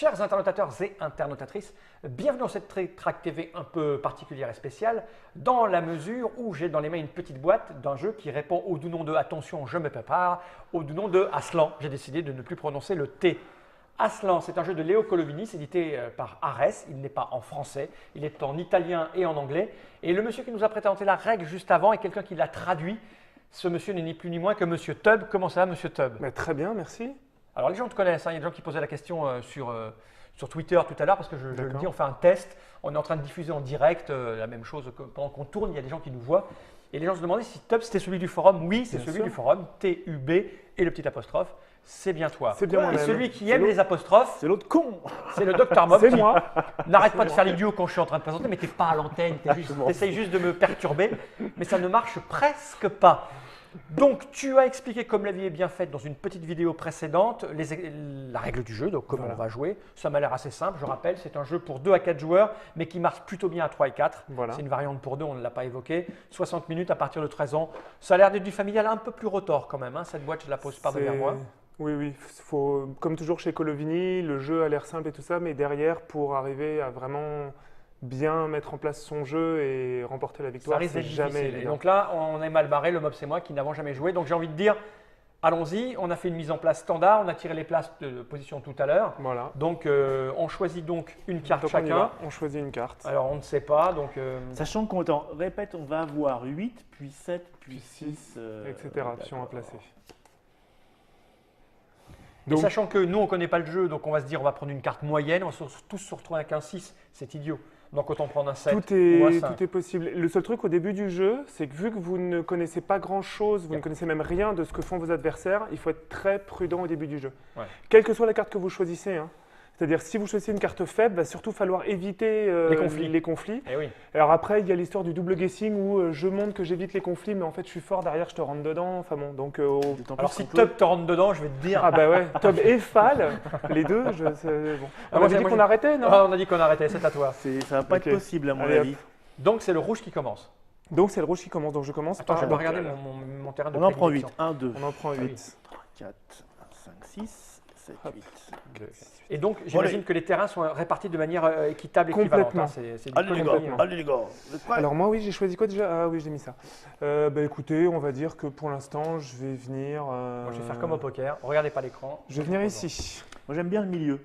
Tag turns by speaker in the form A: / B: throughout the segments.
A: Chers internautateurs et internautatrices, bienvenue dans cette Track TV un peu particulière et spéciale, dans la mesure où j'ai dans les mains une petite boîte d'un jeu qui répond au doux nom de « Attention, je me prépare », au doux nom de Aslan. J'ai décidé de ne plus prononcer le T. Aslan, c'est un jeu de Léo Colominis, édité par Ares. Il n'est pas en français, il est en italien et en anglais. Et le monsieur qui nous a présenté la règle juste avant est quelqu'un qui l'a traduit. Ce monsieur n'est ni plus ni moins que Monsieur Tub. Comment ça va, Monsieur Tub?
B: Très bien, merci.
A: Alors les gens te connaissent, hein. Il y a des gens qui posaient la question sur Twitter tout à l'heure parce que je le dis, on fait un test, on est en train de diffuser en direct la même chose que pendant qu'on tourne, il y a des gens qui nous voient. Et les gens se demandaient si Tub c'était celui du forum. Oui, c'est celui du forum, T-U-B et le petit apostrophe. C'est bien toi.
B: C'est bien moi-même.
A: Et celui qui aime les apostrophes,
C: c'est l'autre con.
A: c'est le Dr Mob.
B: C'est moi.
A: N'arrête pas de faire l'idiot quand je suis en train de présenter, mais tu n'es pas à l'antenne, tu essayes juste de me perturber, mais ça ne marche presque pas. Donc, tu as expliqué, comme la vie est bien faite, dans une petite vidéo précédente, la règle du jeu, donc comment on va jouer. Ça m'a l'air assez simple, je rappelle, c'est un jeu pour 2 à 4 joueurs, mais qui marche plutôt bien à 3 et 4.
B: Voilà.
A: C'est une variante pour 2, on ne l'a pas évoqué. 60 minutes à partir de 13 ans. Ça a l'air d'être du familial un peu plus retors quand même, hein. Cette boîte, je la pose par derrière moi.
B: Oui. Faut, comme toujours chez Colovini, le jeu a l'air simple et tout ça, mais derrière, pour arriver à vraiment bien mettre en place son jeu et remporter la victoire, c'est jamais évident.
A: Et donc là, on est mal barré, le mob c'est moi qui n'avons jamais joué. Donc j'ai envie de dire, allons-y, on a fait une mise en place standard, on a tiré les places de position tout à l'heure.
B: Voilà.
A: Donc on choisit donc une carte
B: Donc
A: chacun.
B: on choisit une carte.
A: Alors on ne sait pas, donc…
C: Sachant qu'on répète, on va avoir 8, puis 7, puis 6,
B: etc. Options à placer.
A: Donc, sachant que nous on ne connaît pas le jeu, donc on va se dire on va prendre une carte moyenne, on va tous se retrouver avec un 6, c'est idiot. Donc autant prendre un 7
B: tout
A: ou un 5.
B: Tout est possible. Le seul truc au début du jeu, c'est que vu que vous ne connaissez pas grand-chose, vous ne connaissez même rien de ce que font vos adversaires, il faut être très prudent au début du jeu. Ouais. Quelle que soit la carte que vous choisissez, hein. C'est-à-dire si vous choisissez une carte faible, il va surtout falloir éviter les conflits.
A: Et oui.
B: Alors après, il y a l'histoire du double guessing où je montre que j'évite les conflits, mais en fait je suis fort derrière, je te rentre dedans. Enfin bon, donc…
A: Alors si Tub te rentre dedans, je vais te dire…
B: Ah bah ouais, Tub et Fal, les deux, bon. On avait dit qu'on arrêtait, non?
A: Ah, on a dit qu'on arrêtait, c'est à toi.
C: Ça va pas être possible à mon avis.
A: Donc c'est le rouge qui commence.
B: Donc c'est le rouge qui commence, donc je commence par…
A: Attends, je vais regarder mon terrain de
C: On en prend 8, 1, 2.
B: On en prend 8.
C: 3, 4, 5, 6, 7, 8.
A: Et donc, j'imagine que les terrains sont répartis de manière équitable et équivalente. Hein.
C: Allez les gars,
B: alors moi, oui, j'ai choisi quoi déjà? Ah oui, j'ai mis ça. Écoutez, on va dire que pour l'instant, je vais venir…
A: Moi, je vais faire comme au poker. Regardez pas l'écran.
B: Je vais venir ici.
C: Moi, j'aime bien le milieu.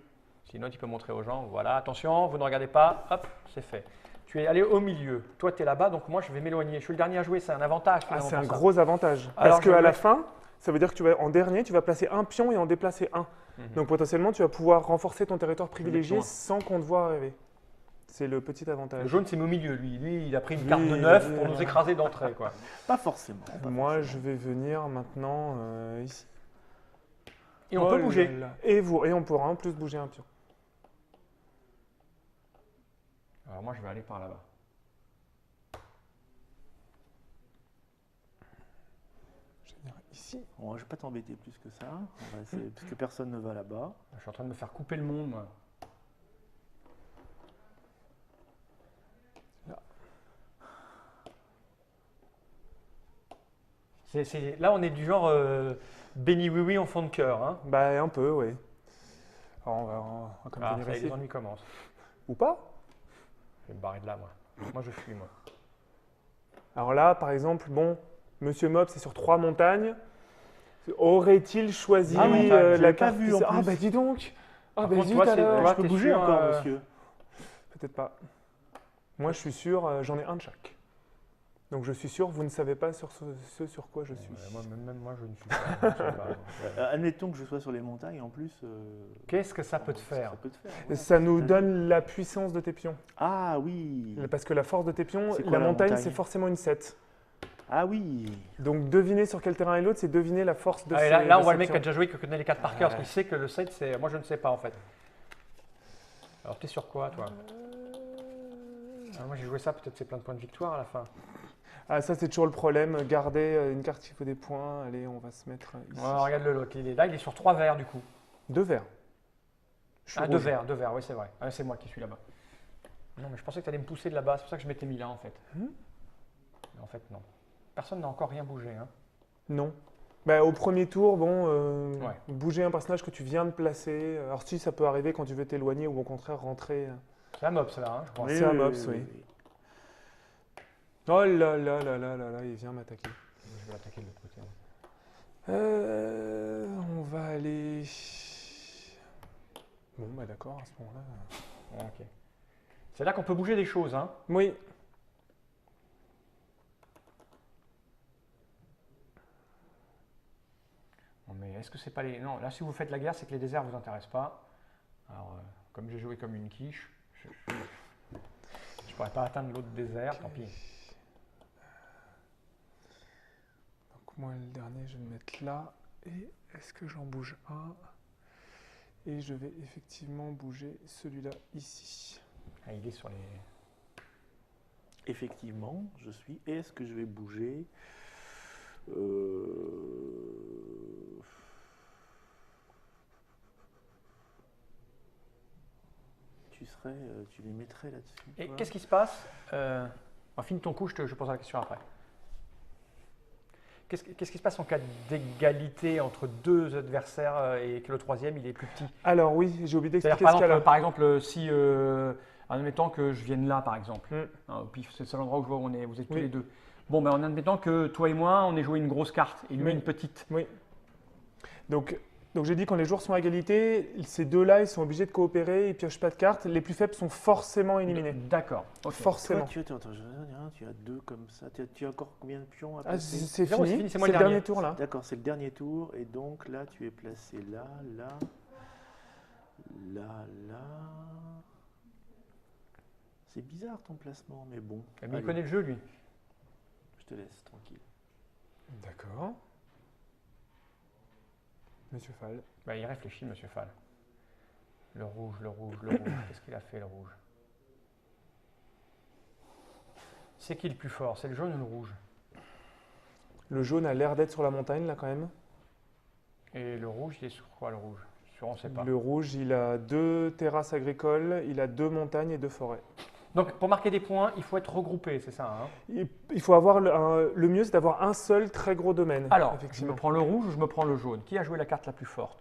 A: Sinon, tu peux montrer aux gens. Voilà, attention, vous ne regardez pas. Hop, c'est fait. Tu es allé au milieu. Toi, tu es là-bas, donc moi, je vais m'éloigner. Je suis le dernier à jouer, c'est un avantage.
B: Ah, c'est un gros avantage. Parce qu'à la fin… Ça veut dire que tu vas, en dernier, tu vas placer un pion et en déplacer un. Donc potentiellement, tu vas pouvoir renforcer ton territoire privilégié sans qu'on te voit arriver. C'est le petit avantage.
A: Le jaune, c'est au milieu, lui. Lui, il a pris une carte de 9 pour nous écraser d'entrée, quoi.
C: Pas forcément.
B: Moi, je vais venir maintenant ici.
A: Et on peut bouger.
B: Et on pourra en plus bouger un pion.
A: Alors moi, je vais aller par là-bas.
C: Ici. Bon, je ne vais pas t'embêter plus que ça, parce que personne ne va là-bas.
A: Je suis en train de me faire couper le monde, moi. Là, là on est du genre béni oui oui enfant de cœur. Hein.
B: Bah un peu, oui. Alors, on va comme venir ici.
A: Les ennuis commencent.
B: Ou pas?
A: Je vais me barrer de là, moi. Moi, je fuis, moi.
B: Alors là, par exemple, bon, Monsieur Mob, c'est sur 3 montagnes. Aurait-il choisi la carte
C: vue en plus.
B: Ah bah dis donc. Ah bah
A: zut alors.
C: Je peux bouger encore, monsieur.
B: Peut-être pas. Moi, je suis sûr, j'en ai un de chaque. Donc je suis sûr, vous ne savez pas sur ce sur quoi je suis.
A: Même moi, je ne suis pas. Je sais pas.
C: Admettons que je sois sur les montagnes en plus.
A: Qu'est-ce que ça peut te faire?
B: Ça nous donne la puissance de tes pions.
C: Ah oui.
B: Parce que la force de tes pions, la montagne, c'est forcément une 7.
C: Ah oui.
B: Donc deviner sur quel terrain est l'autre, c'est deviner la force de ces
A: Là, on voit le mec qui a déjà joué, qui connaît les cartes par cœur, parce qu'il sait que le 7, c'est… Moi, je ne sais pas, en fait. Alors, tu es sur quoi, toi? Moi, j'ai joué ça, peut-être c'est plein de points de victoire à la fin.
B: Ah, ça, c'est toujours le problème. Garder une carte qui faut des points. Allez, on va se mettre ici.
A: Regarde l'autre. Là, il est sur 3 verts, du coup.
B: 2 verts.
A: 2 verts, oui, c'est vrai. C'est moi qui suis là-bas. Non, mais je pensais que tu allais me pousser de là-bas. C'est pour ça que je m'étais mis là, en fait. Mais en fait, non. Personne n'a encore rien bougé. Hein.
B: Non. Bah, au premier tour, bon,
A: Ouais.
B: bouger un personnage que tu viens de placer. Alors si, ça peut arriver quand tu veux t'éloigner ou au contraire rentrer.
A: C'est un mob, ça là, hein, je crois.
B: C'est un mobs, oui. Oh là là là là là là, il vient m'attaquer.
A: Je vais l'attaquer de l'autre côté.
B: On va aller... Bon, bah d'accord, à ce moment-là...
A: Ok. C'est là qu'on peut bouger des choses, hein.
B: Oui.
A: Non, mais est-ce que c'est pas les... Non, là, si vous faites la guerre, c'est que les déserts vous intéressent pas. Alors, comme j'ai joué comme une quiche, je pourrais pas atteindre l'autre désert, tant pis.
B: Donc moi, le dernier, je vais le mettre là. Et est-ce que j'en bouge un? Et je vais effectivement bouger celui-là ici.
A: Ah, il est sur les...
C: Effectivement, je suis. Est-ce que je vais bouger tu les mettrais là-dessus.
A: Et
C: toi
A: qu'est-ce qui se passe finis ton coup, je poserai la question après. Qu'est-ce qui se passe en cas d'égalité entre deux adversaires et que le troisième, il est plus petit?
B: Alors oui, j'ai oublié d'expliquer
A: C'est-à-dire,
B: ce cas-là.
A: par exemple, si, admettons que je vienne là, par exemple, hein, au pif, c'est le seul endroit où je vois où vous êtes tous
B: Oui.
A: les deux. Bon, ben, en admettant que toi et moi, on ait joué une grosse carte et lui
B: Oui.
A: une petite.
B: Oui. Donc j'ai dit quand les joueurs sont à égalité, ces deux-là, ils sont obligés de coopérer, ils piochent pas de cartes. Les plus faibles sont forcément éliminés.
A: D'accord. Ok.
B: Forcément.
C: Toi, attends, je regarde, tu as deux comme ça. Tu as encore combien de pions à
B: Ah,
C: placer
B: c'est
A: Zéro, c'est
B: fini,
A: fini, c'est
B: c'est
A: moi
B: le
A: le
B: dernier
A: dernier.
B: tour là.
C: D'accord, c'est le dernier tour. Et donc là, tu es placé là, là, là, là. C'est bizarre ton placement, mais bon.
A: Mais il
C: Allez,
A: connaît le jeu, lui.
C: je te laisse tranquille.
B: D'accord. Monsieur Fall.
A: Bah, il réfléchit, monsieur Fall. Le rouge, le rouge, le rouge. Qu'est-ce qu'il a fait, le rouge? C'est qui le plus fort? C'est le jaune ou le rouge?
B: Le jaune a l'air d'être sur la montagne là quand même.
A: Et le rouge, il est sur quoi, le rouge? Sur, on ne sait pas.
B: Le rouge, il a 2 terrasses agricoles, il a 2 montagnes et 2 forêts.
A: Donc, pour marquer des points, il faut être regroupé, c'est ça, hein?
B: Il faut avoir le mieux, c'est d'avoir un seul très gros domaine.
A: Alors, je
B: effectivement.
A: me prends le rouge ou je me prends le jaune? Qui a joué la carte la plus forte?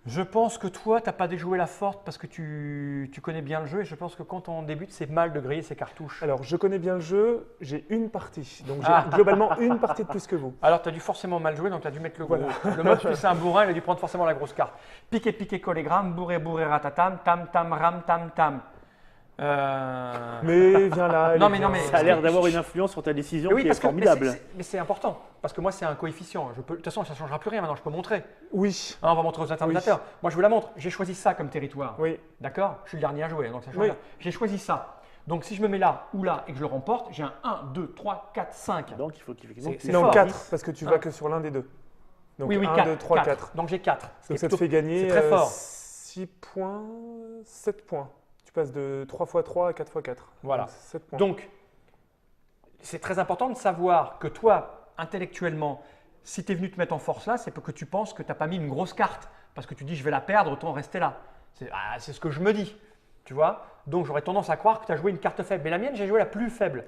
A: Je pense que toi, tu n'as pas déjoué la forte parce que tu connais bien le jeu et je pense que quand on débute, c'est mal de griller ses cartouches.
B: Alors, je connais bien le jeu, j'ai une partie. Donc, j'ai globalement une partie de plus que vous.
A: Alors, tu as dû forcément mal jouer, donc tu as dû mettre le gros.
B: Voilà.
A: Le mode, c'est un bourrin, il a dû prendre forcément la grosse carte. Piqué, piqué, collégramme, bourré, bourré, ratatam, tam, tam, ram, tam, tam.
B: Mais viens là.
A: Non,
B: elle
A: mais
B: est
A: non,
B: bien.
A: mais-
C: Ça a l'air d'avoir une influence sur ta décision
A: Oui,
C: qui est
A: parce que
C: formidable.
A: mais c'est important, parce que moi, c'est un coefficient. De toute façon, ça ne changera plus rien maintenant, je peux montrer.
B: Oui,
A: Hein, on va montrer aux interlocuteurs. Moi, je vous la montre. J'ai choisi ça comme territoire.
B: oui.
A: D'accord? Je suis le dernier à jouer, donc ça change
B: Oui.
A: rien. J'ai choisi ça. Donc, si je me mets là ou là et que je le remporte, j'ai un 1, 2, 3, 4, 5.
C: Donc il faut qu'effectivement
A: C'est
C: tu
B: Non,
A: fort.
B: 4, parce que tu
A: Un.
B: vas que sur l'un des deux. Donc
A: oui,
B: 1,
A: 4.
B: 2, 3, 4.
A: Donc, j'ai 4.
B: Donc ça te fait gagner
A: c'est très fort.
B: 6 points, 7 points. Tu passes de 3 x 3 à 4 x 4.
A: Voilà.
B: Donc, 7 points.
A: Donc, c'est très important de savoir que toi, intellectuellement, si tu es venu te mettre en force là, c'est parce que tu penses que tu n'as pas mis une grosse carte. Parce que tu dis, je vais la perdre, autant rester là. C'est ce que je me dis. Tu vois? Donc, j'aurais tendance à croire que tu as joué une carte faible. Mais la mienne, j'ai joué la plus faible.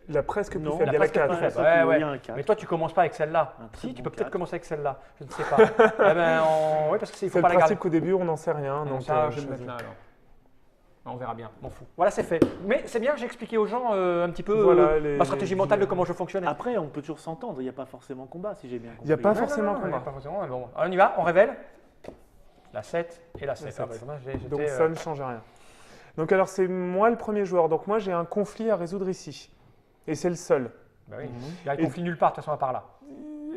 B: La presque plus
C: Non,
B: faible, il y a la
A: presque plus
B: 4.
A: faible.
C: ça,
A: Ouais,
C: il
A: ouais.
C: y a un 4.
A: Mais toi, tu commences pas avec celle-là.
C: Un très
A: Si, tu
C: bon
A: peux peut-être
C: 4.
A: commencer avec celle-là. Je ne sais pas. Eh ben, oui, parce qu'il
B: C'est
A: faut
B: le
A: pas la garder.
B: principe qu'au début, on n'en sait rien.
A: Donc
B: Donc,
A: ça, je vais
B: je
A: le mettre
B: choisis.
A: là alors. On verra bien, m'en fous. Voilà, c'est fait. Mais c'est bien, j'ai expliqué aux gens un petit peu
B: Voilà, les-
A: ma stratégie
B: les-
A: mentale de comment je fonctionne.
C: Après, on peut toujours s'entendre. Il n'y a pas forcément combat, si j'ai bien compris.
B: Il n'y a pas
A: Non,
B: forcément
A: non, non,
B: combat.
A: pas forcément. Bon, alors, on y va, on révèle. La 7 et la 7.
B: 7.
A: Ah, bah, j'étais,
B: Donc ça ne change rien. Donc alors c'est moi le premier joueur. Donc moi j'ai un conflit à résoudre ici. Et c'est le seul.
A: bah oui. Il y a
B: Et-
A: un conflit nulle part, de toute façon, à part là.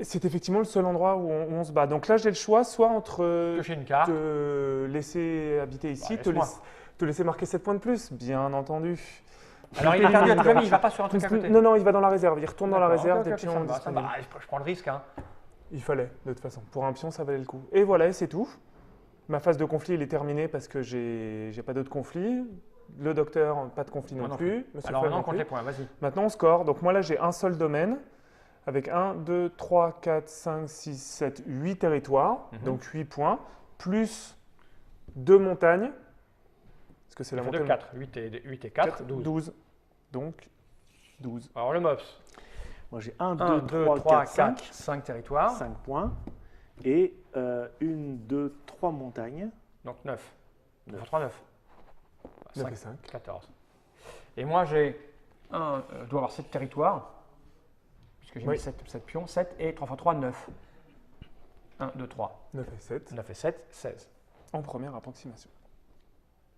B: C'est effectivement le seul endroit où on se bat. Donc là j'ai le choix soit entre
A: Piocher une carte.
B: te laisser habiter ici,
A: Bah,
B: te,
A: laisse-moi.
B: te laisser marquer 7 points de plus, bien entendu.
A: Alors, il est perdu à tout jamais, il ne va pas sur un truc à côté.
B: Non, non, il va dans la réserve. Il retourne dans la
A: D'accord,
B: réserve
A: ok,
B: des
A: ok,
B: pions
A: ça me va,
B: disponibles.
A: je prends le risque. Hein.
B: Il fallait, de toute façon. Pour un pion, ça valait le coup. Et voilà, et c'est tout. Ma phase de conflit, elle est terminée parce que j'ai pas d'autres conflits. Le docteur, pas de conflit
A: Moi
B: non
A: non
B: plus. Monsieur
A: Alors,
B: Fall
A: maintenant, on
B: non
A: compte
B: plus.
A: les points, vas-y.
B: Maintenant, on score. Donc moi, là, j'ai un seul domaine avec 1, 2, 3, 4, 5, 6, 7, 8 territoires.
A: Mhm.
B: Donc 8 points. Plus 2 montagnes. Parce que c'est la
A: Ça fait
B: montagne.
A: 4. 8 et 4, 12.
B: 12. Donc 12.
A: Alors, le MOPS.
C: Moi, j'ai 1,
A: 1,
C: 2,
A: 2,
C: 3,
A: 3,
C: 4,
A: 4,
C: 5.
A: 5 territoires.
C: 5 points. Et 1, 2, 3 montagnes.
A: Donc 9.
C: 9.
A: 3, 9.
B: 9 et 5.
A: 14. Et moi, j'ai je dois avoir 7 territoires, puisque j'ai mis 7 pions. 7 et 3 x 3, 9. 1, 2, 3.
B: 9 et 7.
A: 9 et 7, 16.
B: En première approximation.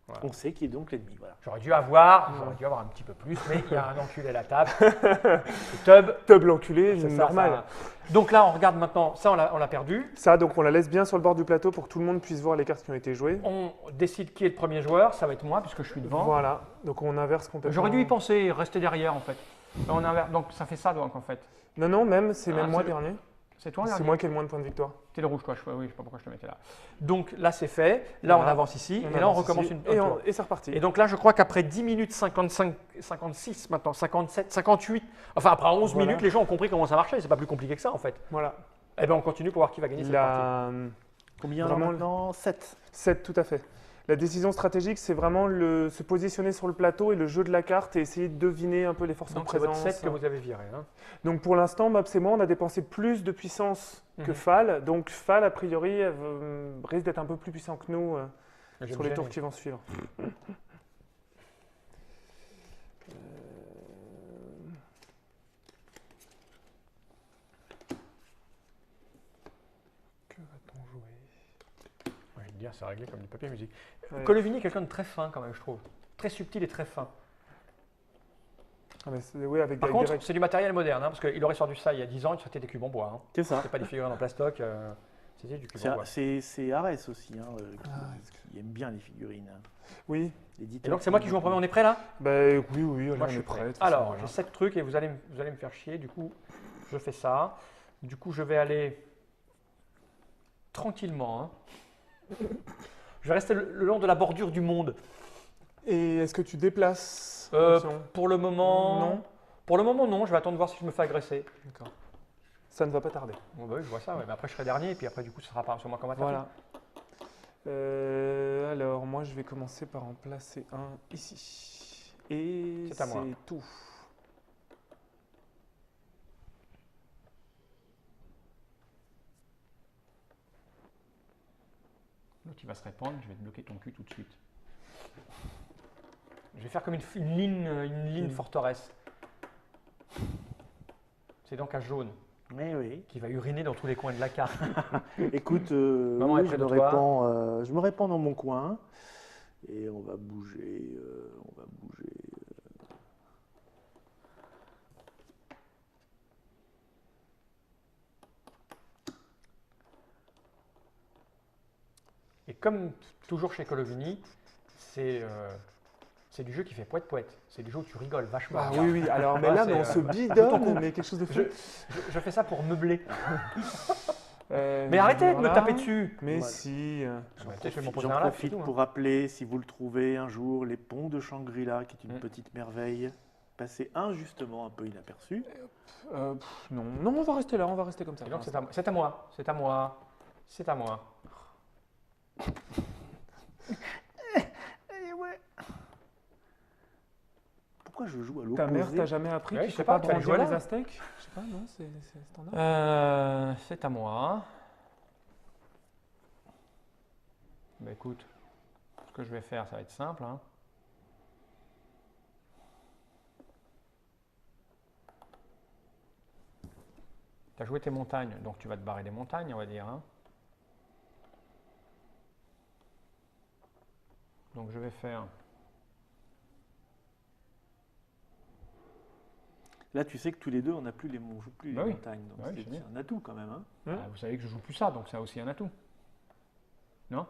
A: Voilà.
C: On sait qui est donc l'ennemi. Voilà.
A: J'aurais dû avoir un petit peu plus, mais il y a un enculé à la table. C'est Tub.
B: Tub l'enculé,
A: C'est ça,
B: normal.
A: ça. Donc là, on regarde maintenant, ça on l'a perdu.
B: Ça, donc on la laisse bien sur le bord du plateau pour que tout le monde puisse voir les cartes qui ont été jouées.
A: On décide qui est le premier joueur, ça va être moi puisque je suis devant.
B: Voilà, donc on inverse complètement.
A: J'aurais dû y penser, rester derrière en fait. On inverse, donc ça fait ça donc en fait.
B: Non, non, même, c'est même moi
A: c'est
B: dernier.
A: C'est toi
B: C'est
A: dernier.
B: moi qui ai le moins de points de victoire.
A: T'es le rouge toi, oui, je sais pas pourquoi je te mettais là. Donc là c'est fait, là
B: Voilà.
A: on avance ici, et là on recommence une
B: Et c'est reparti.
A: Et donc là je crois qu'après 10 minutes 55, 56 maintenant, 57, 58, enfin après 11
B: Voilà.
A: minutes les gens ont compris comment ça marchait, c'est pas plus compliqué que ça en fait.
B: Voilà.
A: Eh bien on continue pour voir qui va gagner cette partie.
C: Combien
B: Vraiment,
C: maintenant 7.
B: 7, tout à fait. La décision stratégique, c'est vraiment se positionner sur le plateau et le jeu de la carte et essayer de deviner un peu les forces en
A: Donc c'est votre
B: présence.
A: 7 que vous avez viré. Hein.
B: Donc pour l'instant, Mobs et moi, on a dépensé plus de puissance que Fall. Donc Fall, a priori, risque d'être un peu plus puissant que nous sur les tours qui vont suivre. Que va-t-on jouer?
A: Je vais te dire, c'est réglé comme du papier musique.
B: Ouais.
A: Colovini est quelqu'un de très fin quand même, je trouve. Très subtil et très fin.
B: Ah, mais oui, avec
A: Par
B: des
A: contre,
B: règles.
A: c'est du matériel moderne, hein, parce qu'il aurait sorti ça il y a 10 ans, il sortait des cubes en bois. Hein.
C: C'est ça.
A: C'était pas des figurines en plastoc, c'était du cube en bois.
C: C'est Arès aussi qui aime bien les figurines.
B: Oui.
A: Et donc c'est moi qui joue en premier, on est prêt là?
B: Bah, oui, allez,
A: Moi
B: on
A: je
B: est
A: suis
B: prêt.
A: prêt.
B: de toute façon,
A: Alors,
B: voilà.
A: j'ai 7 trucs et vous allez me faire chier, du coup je fais ça. Du coup je vais aller tranquillement. Hein. Je vais rester le long de la bordure du monde.
B: Et est-ce que tu déplaces
A: Pour le moment,
B: Non.
A: Pour le moment non, je vais attendre de voir si je me fais agresser.
B: D'accord. Ça ne va pas tarder.
A: Bon, bah oui, je vois ça, ouais. Mais après je serai dernier et puis après du coup ce sera pas sur moi comme attaque.
B: Voilà. Alors, moi, je vais commencer par en placer un ici. Et
A: C'est à moi.
B: c'est tout.
A: L'autre il va se répandre, je vais te bloquer ton cul tout de suite. Je vais faire comme une ligne forteresse. C'est donc un jaune
C: Oui.
A: qui va uriner dans tous les coins de la carte.
C: Écoute,
A: Maman est
C: oui,
A: près
C: je
A: de
C: me
A: toi.
C: répands, je me répands dans mon coin et on va bouger.
A: Et comme toujours chez Colovini, c'est du jeu qui fait poète-poète. C'est du jeu où tu rigoles vachement.
B: Ah oui. Alors, mais
A: Ouais,
B: là,
A: c'est,
B: mais on se
A: ton
B: bidonne,
A: coup.
B: mais quelque chose de fou.
A: Je fais ça pour meubler.
B: Mais
A: Mais arrêtez de me taper dessus.
B: Mais
C: Voilà.
B: si.
A: Peut-être je vais m'en poser
C: J'en
A: un là,
C: profite
A: c'est tout, hein.
C: pour rappeler, si vous le trouvez un jour, les ponts de Shangri-La, qui est une petite merveille, passée injustement un peu inaperçue.
B: Non, on va rester là, on va rester comme ça.
A: Et donc c'est à moi, c'est à moi, c'est à moi.
C: Pourquoi je joue à
B: Ta mère
C: l'opposé?
B: t'a jamais appris
A: Ouais,
B: qu'il
A: je
B: faut
A: sais pas,
B: pas
A: tu vas
B: brandir
A: jouer
B: les
A: là.
B: Aztèques? Je sais pas, non, c'est standard.
A: C'est à moi. Bah écoute, ce que je vais faire, ça va être simple. Hein. Tu as joué tes montagnes, donc tu vas te barrer des montagnes, on va dire. Hein. Donc je vais faire...
C: Là, tu sais que tous les deux, on n'a plus on joue plus
A: Bah
C: les
A: oui.
C: montagnes. Donc
A: Bah oui,
C: c'est
A: c'est bien.
C: un atout quand même. Hein.
A: Ah, vous savez que je joue plus ça, donc ça a aussi un atout. Non?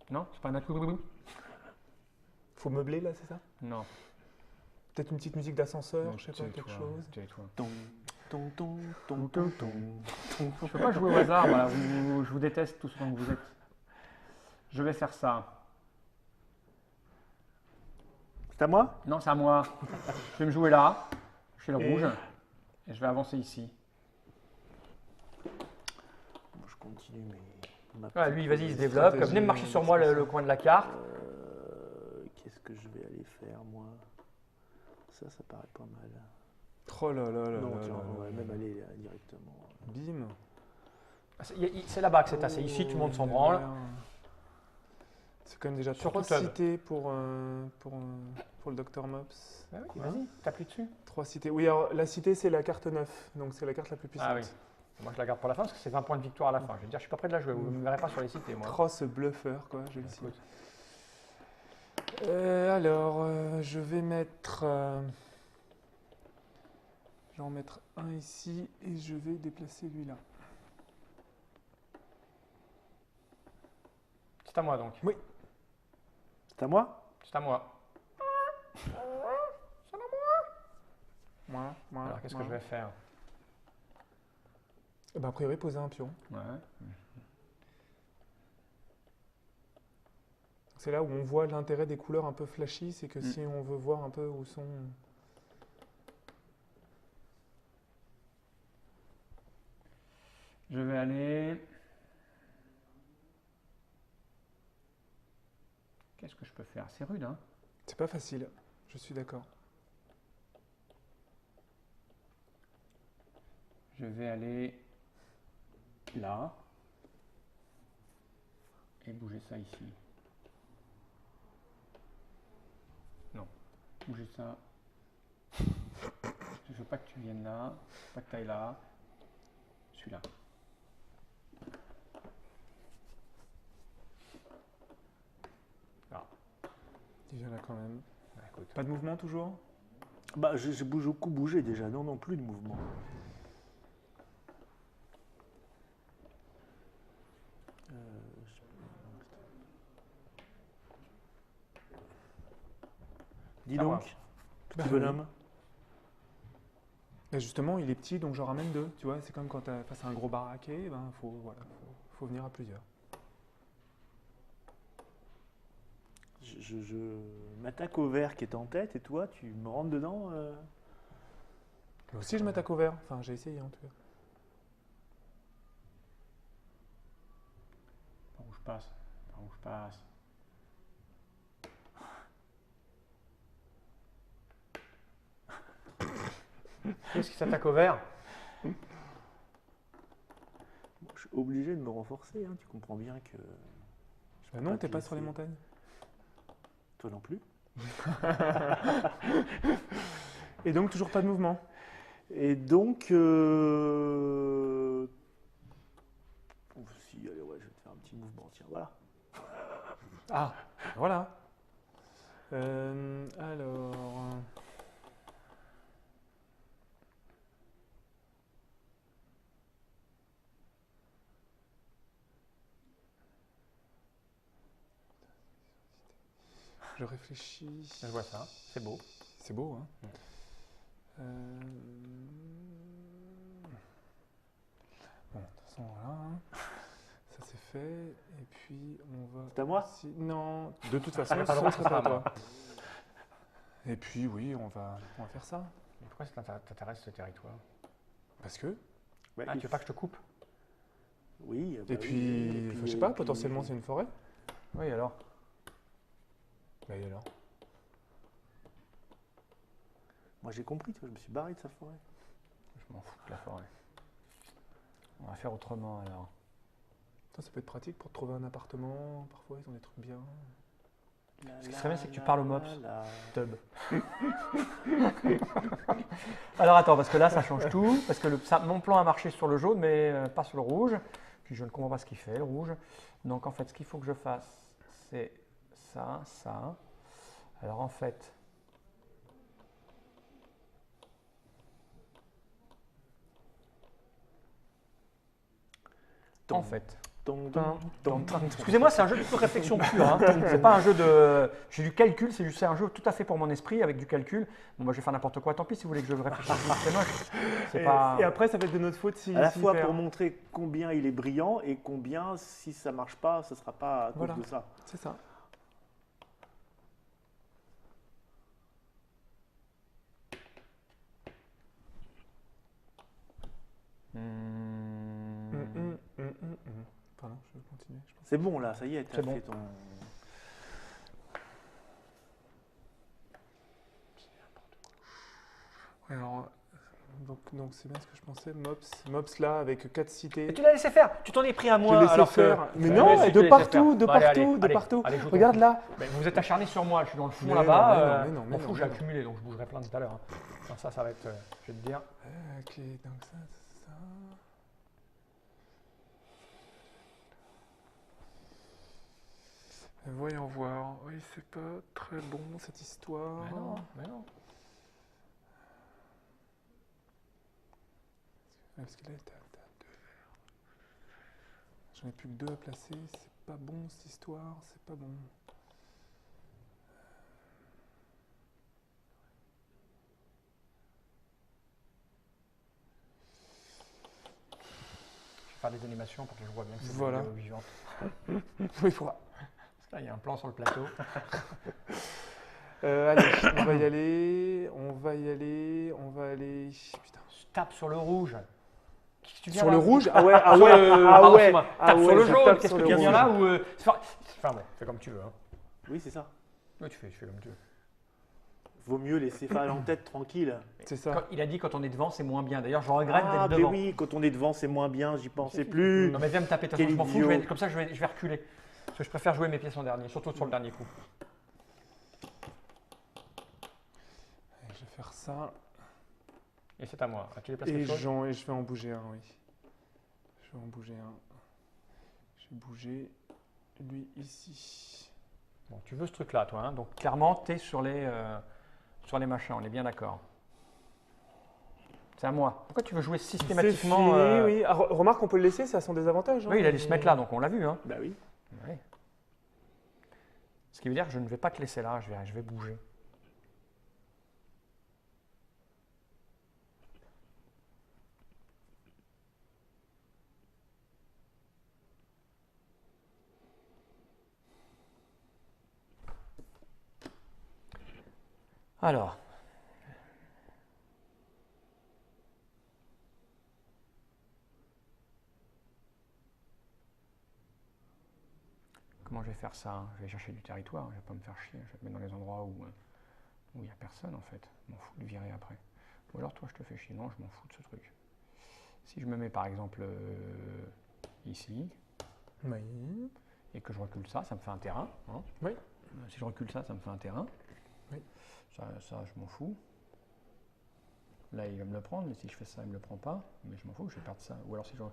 A: Non? C'est pas un atout?
B: Faut meubler là, c'est ça?
A: Non.
B: Peut-être une petite musique d'ascenseur, je sais pas,
A: Tais-toi,
B: quelque chose.
A: tais-toi.
C: Je
A: Je peux pas jouer au hasard, voilà. Je vous déteste tous autant que vous êtes. Je vais faire ça.
C: C'est à moi?
A: Non, c'est à moi. Je vais me jouer là, chez le
B: Et-
A: rouge, et je vais avancer ici.
C: Je continue ma
A: Ah,
C: petite
A: lui, vas-y, il se développe.
B: stratégie,
A: Venez me marcher sur moi le coin de la carte.
C: Qu'est-ce que je vais aller faire, moi? Ça paraît pas mal.
B: Oh là là là
C: Non,
B: là
C: tiens,
B: là
C: on va
B: là
C: même
B: là.
C: aller directement.
B: Bim.
A: C'est là-bas que c'est assez. Ici, tout le monde s'en branle.
B: C'est quand même déjà
A: Surtout
B: 3
A: Tub.
B: cités pour le Dr Mops.
A: Ah oui,
B: Ouais.
A: vas-y, t'appuies dessus.
B: 3 cités. Oui, alors la cité, c'est la carte 9, donc c'est la carte la plus puissante.
A: Ah oui. Moi, je la garde pour la fin parce que c'est 20 points de victoire à la fin. Je vais dire, je suis pas prêt de la jouer. Vous ne me verrez pas sur les cités, moi.
B: Cross bluffer, quoi, je le sais.
A: Écoute.
B: Alors, je vais mettre. Je vais en mettre un ici et je vais déplacer lui là.
A: C'est à moi donc.
B: Oui.
C: C'est à moi?
A: C'est à moi.
B: Moi.
A: Alors, qu'est-ce que je vais faire?
B: Eh ben, a priori, poser un pion.
A: Ouais.
B: C'est là où on voit l'intérêt des couleurs un peu flashy, c'est que si on veut voir un peu où sont.
A: Je vais aller. Qu'est-ce que je peux faire? C'est rude, hein?
B: C'est pas facile, je suis d'accord.
A: Je vais aller là et bouger ça ici. Non, bouger ça. Je veux pas que tu viennes là, pas que tu ailles là. Celui-là.
B: Il vient là quand même.
A: Bah, écoute.
B: Pas de mouvement toujours?
C: Bah, j'ai beaucoup bougé déjà. Non, plus de mouvement. Dis
A: Ça va.
C: donc, petit
B: Bah,
C: bonhomme.
B: Et justement, il est petit, donc j'en ramène 2. Tu vois, c'est comme quand tu es face à un gros baraquet, ben, faut venir à plusieurs.
C: Je m'attaque au vert qui est en tête et toi, tu me rentres dedans.
B: Moi aussi, je m'attaque au vert. Enfin, j'ai essayé en tout cas.
A: Par où je passe? Par où je passe? Qu'est-ce qui s'attaque au vert?
C: Bon, je suis obligé de me renforcer. Hein. Tu comprends bien que.
B: Bah non,
C: pas
B: t'es
C: te
B: pas sur les
C: laisser.
B: montagnes.
C: Toi non plus.
B: Et donc, toujours pas de mouvement.
C: Et donc. Si, allez, ouais, je vais te faire un petit mouvement. Tiens, voilà.
B: Ah, voilà. Alors. Je réfléchis.
A: Je vois ça, c'est beau.
B: C'est beau, hein. Bon, de toute façon, voilà. Hein. Ça c'est fait. Et puis, on va.
C: C'est à moi?
B: ici. Non, de toute façon,
A: Ah, pas le
B: ce
A: droit,
B: serait
A: c'est
B: pas à
A: pas à
B: toi. Et puis, oui, on va faire ça.
A: Mais pourquoi ça t'intéresse ce territoire?
B: Parce que.
C: Ouais,
A: Ah,
C: il
A: tu veux pas que je te coupe?
C: Oui. bah
B: Et puis,
C: oui,
B: enfin, je sais pas, potentiellement, c'est une forêt.
A: Oui, alors.
B: Bah, et alors?
C: Moi j'ai compris, tu vois, je me suis barré de sa forêt.
A: Je m'en fous de la forêt. On va faire autrement alors.
B: Ça peut être pratique pour te trouver un appartement. Parfois, ils ont des trucs bien.
A: Ce qui serait bien, c'est que tu parles au mops. Tub. Alors attends, parce que là, ça change tout. Parce que mon plan a marché sur le jaune, mais pas sur le rouge. Puis je ne comprends pas ce qu'il fait, le rouge. Donc en fait, ce qu'il faut que je fasse, c'est ça, ça. Alors en fait, excusez-moi, c'est un jeu de réflexion pure. Hein. C'est pas un jeu de. J'ai du calcul, c'est un jeu tout à fait pour mon esprit avec du calcul. Bon, moi je vais faire n'importe quoi, tant pis si vous voulez que je réfléchisse. C'est moche. C'est pas.
B: Et après, ça va être de notre faute si.
C: À la
B: s'il
C: fois
B: perd.
C: pour montrer combien il est brillant et combien, si ça marche pas, ce sera pas à cause
B: Voilà.
C: de ça.
B: C'est ça. Pardon, je vais continuer. Je pense.
C: C'est bon là, ça y est, tu
A: C'est
C: as
A: bon.
C: fait ton.
B: Alors, Donc c'est bien ce que je pensais. Mops là, avec 4 cités.
A: Et tu l'as laissé faire. Tu t'en es pris à
B: Je
A: moi.
B: l'ai laissé
A: alors
B: faire.
A: que...
B: Mais
A: Ouais,
B: non,
A: si, tu
B: de
A: l'as laissé
B: partout,
A: faire.
B: de
A: Bon, allez,
B: partout,
A: allez,
B: de
A: allez,
B: partout.
A: allez, joue ton
B: Regarde
A: coup.
B: là.
A: Mais vous êtes acharné sur moi, je suis dans le fond
B: Mais
A: là-bas.
B: non, mais non,
A: M'en fous, j'ai accumulé, donc je bougerai plein tout à l'heure. Non, ça va être, je vais te dire.
B: Ok, donc ça. Voyons voir. Oui, c'est pas très bon cette histoire.
A: Mais non.
B: Parce que là, t'as 2 verres. J'en ai plus que 2 à placer. C'est pas bon cette histoire. C'est pas bon.
A: Je vais faire des animations pour que je vois bien que c'est
B: Voilà.
A: une vidéo vivante.
B: Oui, faudra.
A: Parce que là, il y a un plan sur le plateau.
B: Allez, on va y aller. On va aller. Putain.
A: Tape sur le rouge. Qu'est-ce que tu viens
B: Sur
A: là
B: le rouge? Ah ouais,
A: Pardon, excuse-moi. Tape sur le
B: je
A: jaune.
B: tape
A: Qu'est-ce
B: sur
A: que
B: le
A: tu viens
B: rouge.
A: là ou Enfin bon, fais comme tu veux. Hein.
C: Oui, c'est ça.
A: Ouais, tu fais comme tu veux.
C: Vaut mieux les céphales en tête tranquille.
B: C'est ça.
A: Il a dit quand on est devant, c'est moins bien. D'ailleurs, je regrette
C: Ah,
A: d'être
C: mais
A: devant.
C: oui, quand on est devant, c'est moins bien, j'y pensais plus.
A: Non mais viens me taper, de toute façon,
C: Quel
A: je m'en fous,
C: idiot.
A: comme ça je vais reculer. Parce que je préfère jouer mes pièces en dernier, surtout sur le dernier coup.
B: Allez, je vais faire ça.
A: Et c'est à moi. À qui les place
B: Et,
A: quelque chose
B: je vais en bouger un, oui. Je vais en bouger un. Je vais bouger lui ici.
A: Bon, tu veux ce truc là toi, hein. Donc clairement tu es sur les machins, on est bien d'accord. C'est à moi. Pourquoi tu veux jouer systématiquement
B: Oui. Ah, remarque, on peut le laisser, ça a son désavantage. Hein.
A: Oui, il a dû se mettre là, donc on l'a vu. Hein.
C: Bah oui.
A: Oui. Ce qui veut dire que je ne vais pas te laisser là, je vais bouger. Alors. Comment je vais faire ça? Je vais chercher du territoire, je ne vais pas me faire chier, je vais te mettre dans les endroits où il n'y a personne en fait. Je m'en fous de virer après. Ou alors toi je te fais chier, non je m'en fous de ce truc. Si je me mets par exemple ici,
B: Oui.
A: et que je recule ça, ça me fait un terrain. Hein.
B: Oui.
A: Si je recule ça, ça me fait un terrain.
B: Oui.
A: Ça je m'en fous. Là il va me le prendre, mais si je fais ça il ne me le prend pas. Mais je m'en fous, je vais perdre ça. Ou alors si je...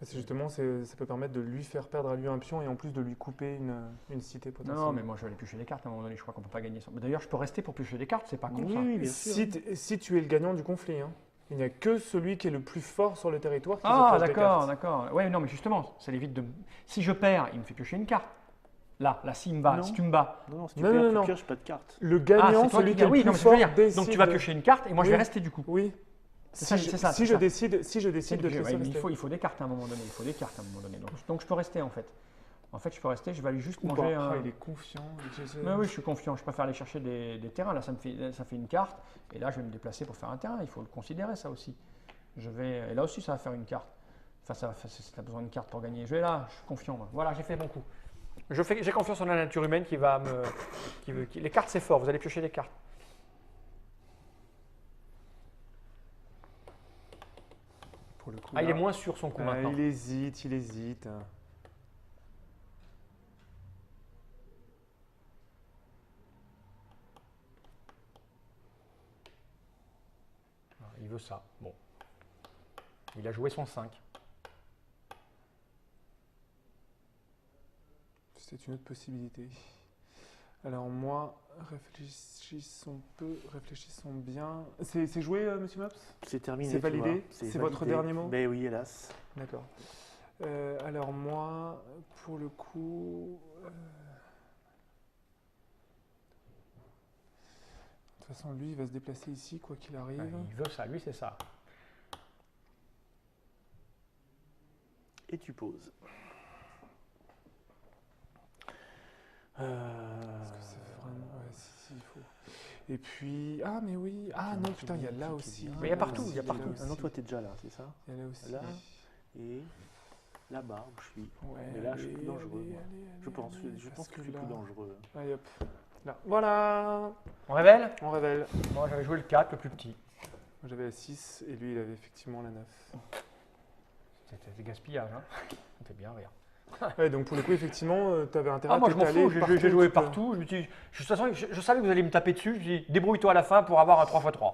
B: C'est justement, ça peut permettre de lui faire perdre à lui un pion et en plus de lui couper une cité potentielle.
A: Non, mais moi je vais aller piocher des cartes à un moment donné, je crois qu'on ne peut pas gagner ça. D'ailleurs, je peux rester pour piocher des cartes, c'est pas con ça.
C: Oui, bien sûr.
B: Si tu es le gagnant du conflit, hein. Il n'y a que celui qui est le plus fort sur le territoire qui se
A: Ah,
B: pioche des
A: d'accord,
B: cartes.
A: d'accord. Ouais, non, mais justement, ça évite de. Si je perds, il me fait piocher une carte. Là, s'il me bat,
C: Non.
A: si tu me bats.
C: Non, si tu
B: Non,
C: perds,
B: non,
C: tu
B: non.
C: pioches pas de carte.
B: Le gagnant,
A: c'est toi
B: celui
A: qui
B: qui est le
A: oui,
B: plus
A: non, mais c'est ce que je veux
B: fort,
A: dire.
B: décide.
A: Donc tu vas piocher une carte et moi je vais
B: Oui.
A: rester du coup.
B: Oui.
A: C'est ça, c'est ça,
B: Si
A: c'est
B: je
A: ça.
B: décide de te
A: Ouais,
B: laisser
A: mais
B: rester.
A: il faut des cartes à un moment donné. Il faut des cartes à un moment donné. Donc je peux rester en fait. En fait, je peux rester, je vais aller juste
B: Ou
A: manger
B: pas.
A: un.
B: Ah, il est confiant.
A: Mais oui, je suis confiant. Je préfère aller chercher des terrains. Là, ça fait une carte. Et là, je vais me déplacer pour faire un terrain. Il faut le considérer, ça aussi. Et là aussi, ça va faire une carte. Enfin, si tu as besoin d'une carte pour gagner, je vais là. Je suis confiant. Moi. Voilà, j'ai fait mon coup. J'ai confiance en la nature humaine qui va me. Les cartes, c'est fort. Vous allez piocher des cartes.
B: Pour le coup,
A: Ah, il
B: là.
A: est moins sur son coup maintenant.
B: Il hésite.
A: Il veut ça. Bon. Il a joué son 5.
B: C'est une autre possibilité. Alors moi, réfléchissons bien. C'est joué, Monsieur Mops?
C: C'est terminé.
B: C'est
C: tu
B: validé?
C: vois.
B: C'est votre dernier mot?
C: Ben oui, hélas.
B: D'accord. Alors moi, pour le coup... De toute façon, lui, il va se déplacer ici, quoi qu'il arrive.
A: Il veut ça. Lui, c'est ça.
C: Et tu poses.
B: Est-ce que c'est vraiment... Ouais, si, il faut... Et puis... Ah, mais oui. Ah non, putain, il y a là aussi.
A: Mais il y a partout, il y a partout.
C: Ah non, toi, t'es déjà là, c'est ça?
B: Il y a là aussi.
C: Là. Et là-bas où je suis.
B: Ouais,
C: Mais là, je suis
B: allez,
C: plus dangereux.
B: allez,
C: moi.
B: allez,
C: Je pense
B: parce
C: que je suis
B: là-
C: plus dangereux.
B: Allez, hop. Là. Voilà.
A: On révèle?
B: On révèle.
A: Moi, j'avais joué le 4, le plus petit.
B: Moi, j'avais la 6 et lui, il avait effectivement la 9.
A: C'était des gaspillages, hein. C'était bien rire.
B: Ouais, donc pour le coup, effectivement, tu avais intérêt
A: Moi
B: à
A: je m'en
B: t'étaler
A: fous, j'ai joué partout. Je me suis dit, de toute façon, je savais que vous alliez me taper dessus. Je me suis dit, débrouille-toi à la fin pour avoir un 3x3.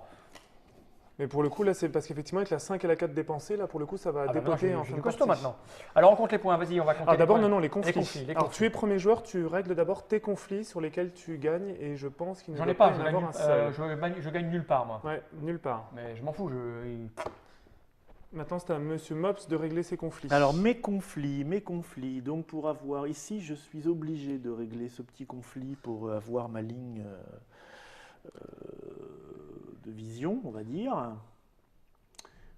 B: Mais pour le coup, là, c'est parce qu'effectivement, avec la 5 et la 4 dépensées, là, pour le coup, ça va dépoter en
A: j'ai
B: fin
A: du
B: de
A: costaud
B: partie.
A: maintenant. Alors on compte les points, vas-y, on va compter les
B: D'abord,
A: points.
B: non, les conflits.
A: Les
B: Alors,
A: conflits.
B: tu es premier joueur, tu règles d'abord tes conflits sur lesquels tu gagnes, et je pense qu'il ne
A: J'en
B: doit
A: ai pas,
B: y en avoir un seul.
A: je gagne nulle part moi.
B: Ouais, nulle part.
A: Mais je m'en fous,
B: Maintenant, c'est à Monsieur Mops de régler ses conflits.
C: Alors, mes conflits. Donc, pour avoir. Ici, je suis obligé de régler ce petit conflit pour avoir ma ligne de vision, on va dire.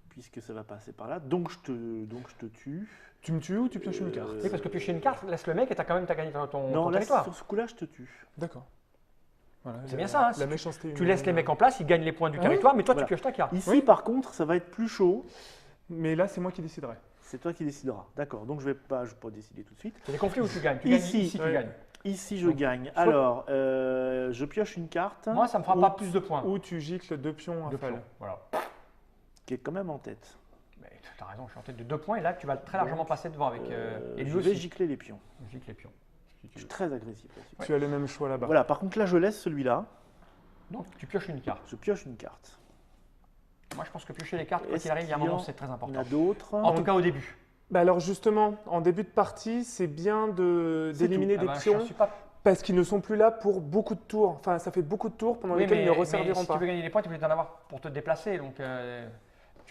C: Puisque ça va passer par là. Donc, je te tue.
B: Tu me tues ou tu pioches une carte?
A: Oui, parce que piocher une carte, laisse le mec et t'as quand même gagné ton
C: Non, là,
A: territoire.
C: sur ce coup-là, je te tue.
B: D'accord. Voilà,
A: C'est bien ça, hein,
B: La
A: si
B: méchanceté.
A: Tu laisses les mecs en place, ils gagnent les points du
B: Ah
A: territoire, mais toi
C: Voilà.
A: tu pioches ta carte.
C: Ici, par contre, ça va être plus chaud.
B: Mais là, c'est moi qui déciderai.
C: C'est toi qui décideras. D'accord. Donc, je vais pas décider tout de suite.
A: C'est des conflits où tu gagnes. Tu
C: Ici,
A: gagnes ici, tu
B: ouais.
A: gagnes.
C: Ici, je
A: Donc,
C: gagne. Alors, je pioche une carte.
A: Moi, ça me fera
C: Ou-
A: pas plus de points.
B: Ou tu gicles 2 pions à
A: Deux
B: Fall.
A: pions, voilà.
C: Qui est quand même en tête.
A: Mais tu as raison, je suis en tête de 2 points et là tu vas très largement passer devant avec. Et lui
C: je vais
A: aussi.
C: gicler les pions.
A: Je gicle les pions. Si tu
C: Je suis
A: veux.
C: très agressif là-dessus.
B: Tu as le même choix là-bas.
C: Voilà, par contre, là, je laisse celui-là.
A: Donc tu pioches une carte.
C: Je pioche une carte.
A: Moi je pense que piocher les cartes, quoi
C: Est-ce
A: qu'il arrive, il y a un
C: qu'il y
A: moment
C: en-
A: c'est très
C: Il y en
A: important.
C: a d'autres.
A: En tout cas au début.
B: Bah alors justement, en début de partie, c'est bien d'éliminer
A: Ah
B: des
A: bah,
B: pions
A: je suis pas...
B: parce qu'ils ne sont plus là pour beaucoup de tours. Enfin, ça fait beaucoup de tours pendant
A: Oui,
B: lesquels ils ne
A: mais
B: resserviront
A: si
B: pas.
A: tu veux gagner des points, tu es obligé d'en avoir pour te déplacer. Donc tu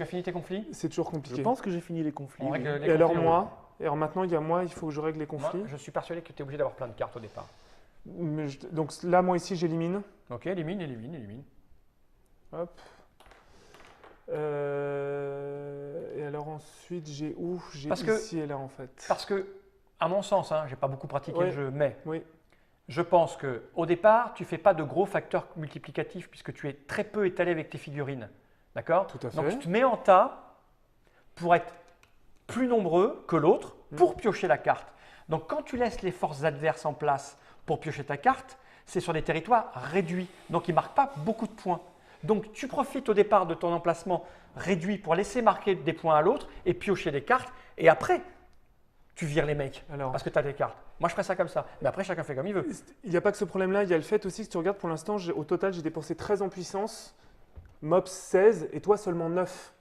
A: as fini tes conflits.
B: C'est toujours
C: Je
B: compliqué.
C: pense que j'ai fini les conflits.
A: On
C: oui.
A: règle les
B: Et alors
A: conflits,
B: alors maintenant, il y a moi, il faut que je règle les
A: Moi,
B: conflits.
A: je suis persuadé que tu es obligé d'avoir plein de cartes au départ.
B: Donc là, moi ici, j'élimine.
A: Ok, élimine.
B: Hop. Et alors ensuite, j'ai où? J'ai
A: Parce que-
B: ici et là en fait.
A: Parce que, à mon sens, hein, j'ai pas beaucoup pratiqué
B: Ouais.
A: le jeu, mais
B: Oui.
A: je pense que au départ, tu fais pas de gros facteurs multiplicatifs puisque tu es très peu étalé avec tes figurines. D'accord?
B: Tout à
A: Donc
B: fait.
A: tu te mets en tas pour être plus nombreux que l'autre pour piocher la carte. Donc quand tu laisses les forces adverses en place pour piocher ta carte, c'est sur des territoires réduits. Donc ils ne marquent pas beaucoup de points. Donc tu profites au départ de ton emplacement réduit pour laisser marquer des points à l'autre et piocher des cartes. Et après, tu vires les mecs
B: Alors,
A: parce que tu as des cartes. Moi je ferais ça comme ça. Mais après, chacun fait comme il veut.
B: il n'y a pas que ce problème-là, il y a le fait aussi que si tu regardes pour l'instant, au total, j'ai dépensé 13 en puissance, Mops 16 et toi seulement 9.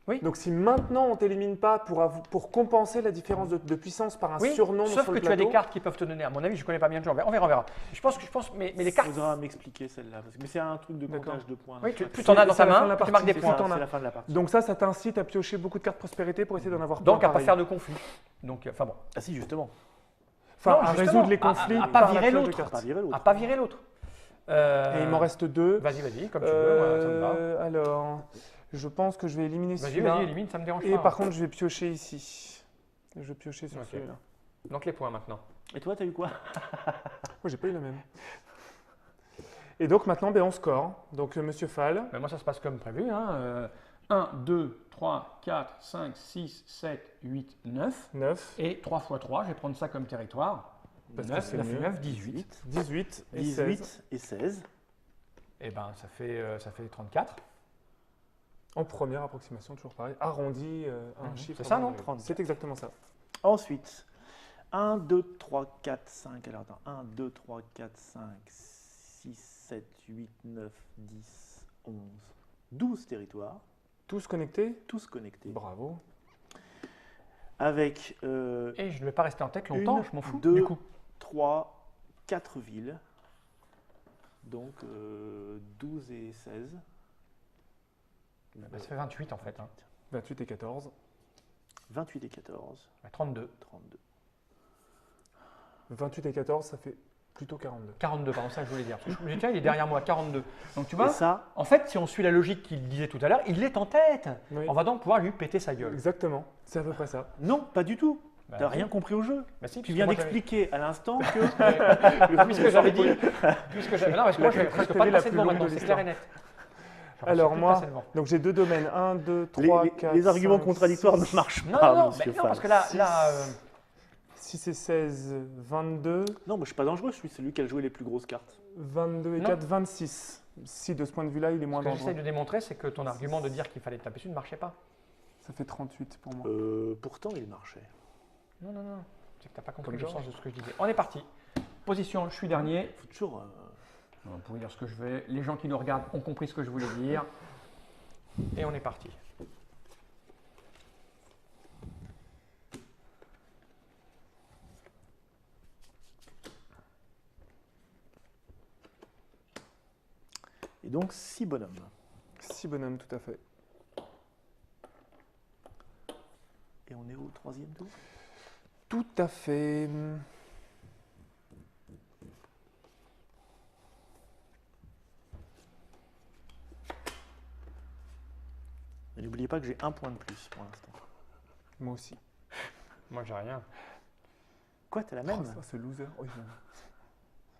A: Oui.
B: Donc si maintenant on t'élimine pas pour compenser la différence de puissance par un
A: Oui,
B: surnombre
A: sauf
B: sur
A: que
B: le
A: tu as des
B: plateau,
A: cartes qui peuvent te donner. À mon avis, je ne connais pas bien le jeu. On verra. Je pense, mais les
C: Il
A: cartes.
C: faudra m'expliquer celle-là. Mais c'est un truc de
B: D'accord.
C: comptage de points.
A: Oui,
C: Je crois
A: plus
C: que
A: tu en as dans
B: c'est
A: ta
B: la fin de la
A: main, tu marques des
B: partie,
A: points.
B: c'est
C: c'est la fin de la partie.
B: donc ça t'incite à piocher beaucoup de cartes prospérité pour essayer d'en avoir
A: Donc
B: plein
A: à pas
B: pareil.
A: faire de conflit. Donc, enfin bon.
C: Ah si, justement.
B: Enfin,
A: Non,
B: à
A: justement,
B: résoudre les conflits
A: à pas
B: par la
A: virer
B: pioche de
A: l'autre.
B: cartes.
C: Pas virer l'autre.
A: À pas virer l'autre.
B: Et il m'en reste 2.
A: Vas-y, comme tu veux, moi, ça me va.
B: Alors, je pense que je vais éliminer
A: Vas-y,
B: celui-là.
A: élimine, ça me dérange
B: Et
A: pas.
B: par contre, je vais piocher ici. Je vais piocher sur
A: Ok.
B: celui-là.
A: Donc les points maintenant.
C: Et toi, t'as eu quoi?
B: Moi, j'ai pas eu la même. Et donc maintenant, on score. Donc Monsieur Fall.
A: Mais moi, ça se passe comme prévu. 1, 2, 3, 4, 5, 6, 7, 8, 9.
B: 9,
A: Et 3 x 3, je vais prendre ça comme territoire.
B: Parce que
A: 9,
B: c'est
A: 9,
B: mieux.
A: 9, 18.
B: 18 et 16.
C: 18 et 16.
A: Et ben ça fait 34.
B: En première approximation, toujours pareil. Arrondi un
A: Mhm.
B: chiffre.
A: C'est ça,
B: avant
A: non
B: de-
C: 34.
B: C'est exactement ça.
C: Ensuite, 1, 2, 3, 4, 5. Alors attends, 1, 2, 3, 4, 5, 6, 7, 8, 9, 10, 11, 12 territoires,
B: Tous connectés.
C: tous connectés.
B: Bravo.
C: Avec
A: Et je ne vais pas rester en tête longtemps, je m'en fous.
C: 2,
A: Du coup,
C: 3, 4 villes. Donc 12 et 16.
A: ça fait 28 en fait.
B: 28 et 14.
C: 28 et 14,
A: 32.
C: 32.
B: 28 et 14, ça fait plutôt 42.
A: 42, pardon, ça que je voulais dire. Je me dis, tiens, il est derrière moi, 42. Donc tu vois,
C: Et ça,
A: en fait, si on suit la logique qu'il disait tout à l'heure, il est en tête.
B: Oui.
A: On va donc pouvoir lui péter sa gueule.
B: Exactement. C'est à peu près ça.
C: non, pas du tout.
A: Bah,
C: T'as
A: si.
C: rien compris au jeu.
A: Bah si,
C: Tu
A: puisque
C: viens
A: moi, j'avais-
C: d'expliquer à l'instant que
A: Puisque j'avais dit. Non, parce que moi, je vais presque pas
B: la
A: passer
B: plus
A: devant
B: longue
A: maintenant,
B: de
A: c'est
B: l'histoire.
A: clair et net. J'aurais
B: Alors
A: surtout
B: moi,
A: passé devant.
B: donc j'ai 2 domaines. 1, 2,
C: les,
B: 3,
C: les-
B: 4,
C: les arguments
B: 5,
C: contradictoires
B: 6,
C: ne marchent
A: Non,
C: pas,
A: non,
C: monsieur
A: mais non,
C: Fall.
A: parce que là,
B: 6 et 16, 22.
C: Non, moi je suis pas dangereux, je suis celui qui a joué les plus grosses cartes.
B: 22 et
A: Non.
B: 4, 26. Si de ce point de vue-là, il est moins
A: Ce que
B: dangereux.
A: j'essaie de démontrer, c'est que ton argument de dire qu'il fallait taper dessus ne marchait pas.
B: Ça fait 38 pour moi.
C: Pourtant, il marchait.
A: Non, non, non. C'est que tu n'as pas compris
B: Comme
A: le
B: Georges.
A: sens de ce que je disais. On est parti. Position, je suis dernier.
C: Il faut toujours.
A: On pourrait dire ce que je vais. Les gens qui nous regardent ont compris ce que je voulais dire. Et on est parti.
C: Et donc, 6 bonhommes.
B: 6 bonhommes, tout à fait.
C: Et on est au 3e tour?
B: Tout à fait.
C: Et n'oubliez pas que j'ai 1 point de plus pour l'instant.
B: Moi aussi.
A: Moi, j'ai rien.
C: Quoi, t'as la même?
B: Oh, ça, ce loser. Oui, non.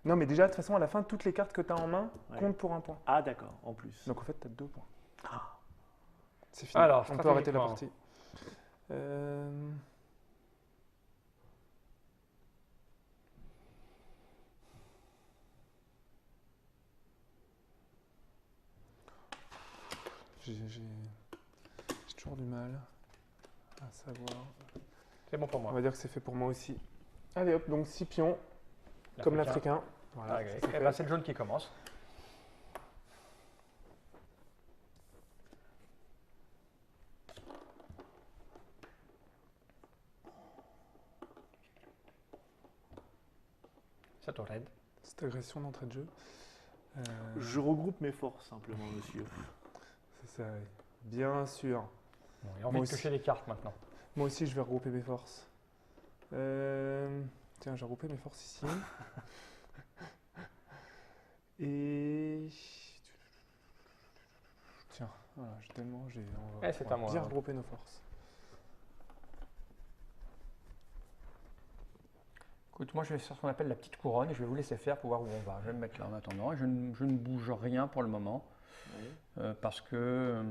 B: Non, mais déjà, de toute façon, à la fin, toutes les cartes que tu as en main
C: Ouais.
B: comptent pour 1 point.
C: Ah, d'accord, en plus.
B: Donc en fait, tu as 2 points.
C: Ah.
B: C'est fini.
A: Alors,
B: on peut arrêter la
A: stratégiquement.
B: partie. J'ai toujours du mal à savoir.
A: C'est bon pour
B: On
A: moi.
B: va dire que c'est fait pour moi aussi. Allez hop, donc 6 pions, comme l'Africain. Voilà,
A: Ah,
B: ça,
A: ok.
B: c'est
A: Eh
B: fait.
A: ben, c'est le jaune qui commence. C'est ton raid.
B: Cette agression d'entrée de jeu.
C: Je regroupe mes forces, simplement, monsieur.
B: C'est ça, oui. Bien sûr.
A: Bon, il a envie
B: Moi
A: de
B: aussi.
A: toucher les cartes maintenant.
B: Moi aussi, je vais regrouper mes forces. Tiens, j'ai regroupé mes forces ici. Et... Tiens, voilà, on va,
A: c'est
B: on va
A: à moi,
B: bien
A: hein.
B: regrouper nos forces.
A: Écoute, moi je vais faire ce qu'on appelle la petite couronne et je vais vous laisser faire pour voir où on va. Je vais me mettre là en attendant et je ne bouge rien pour le moment parce que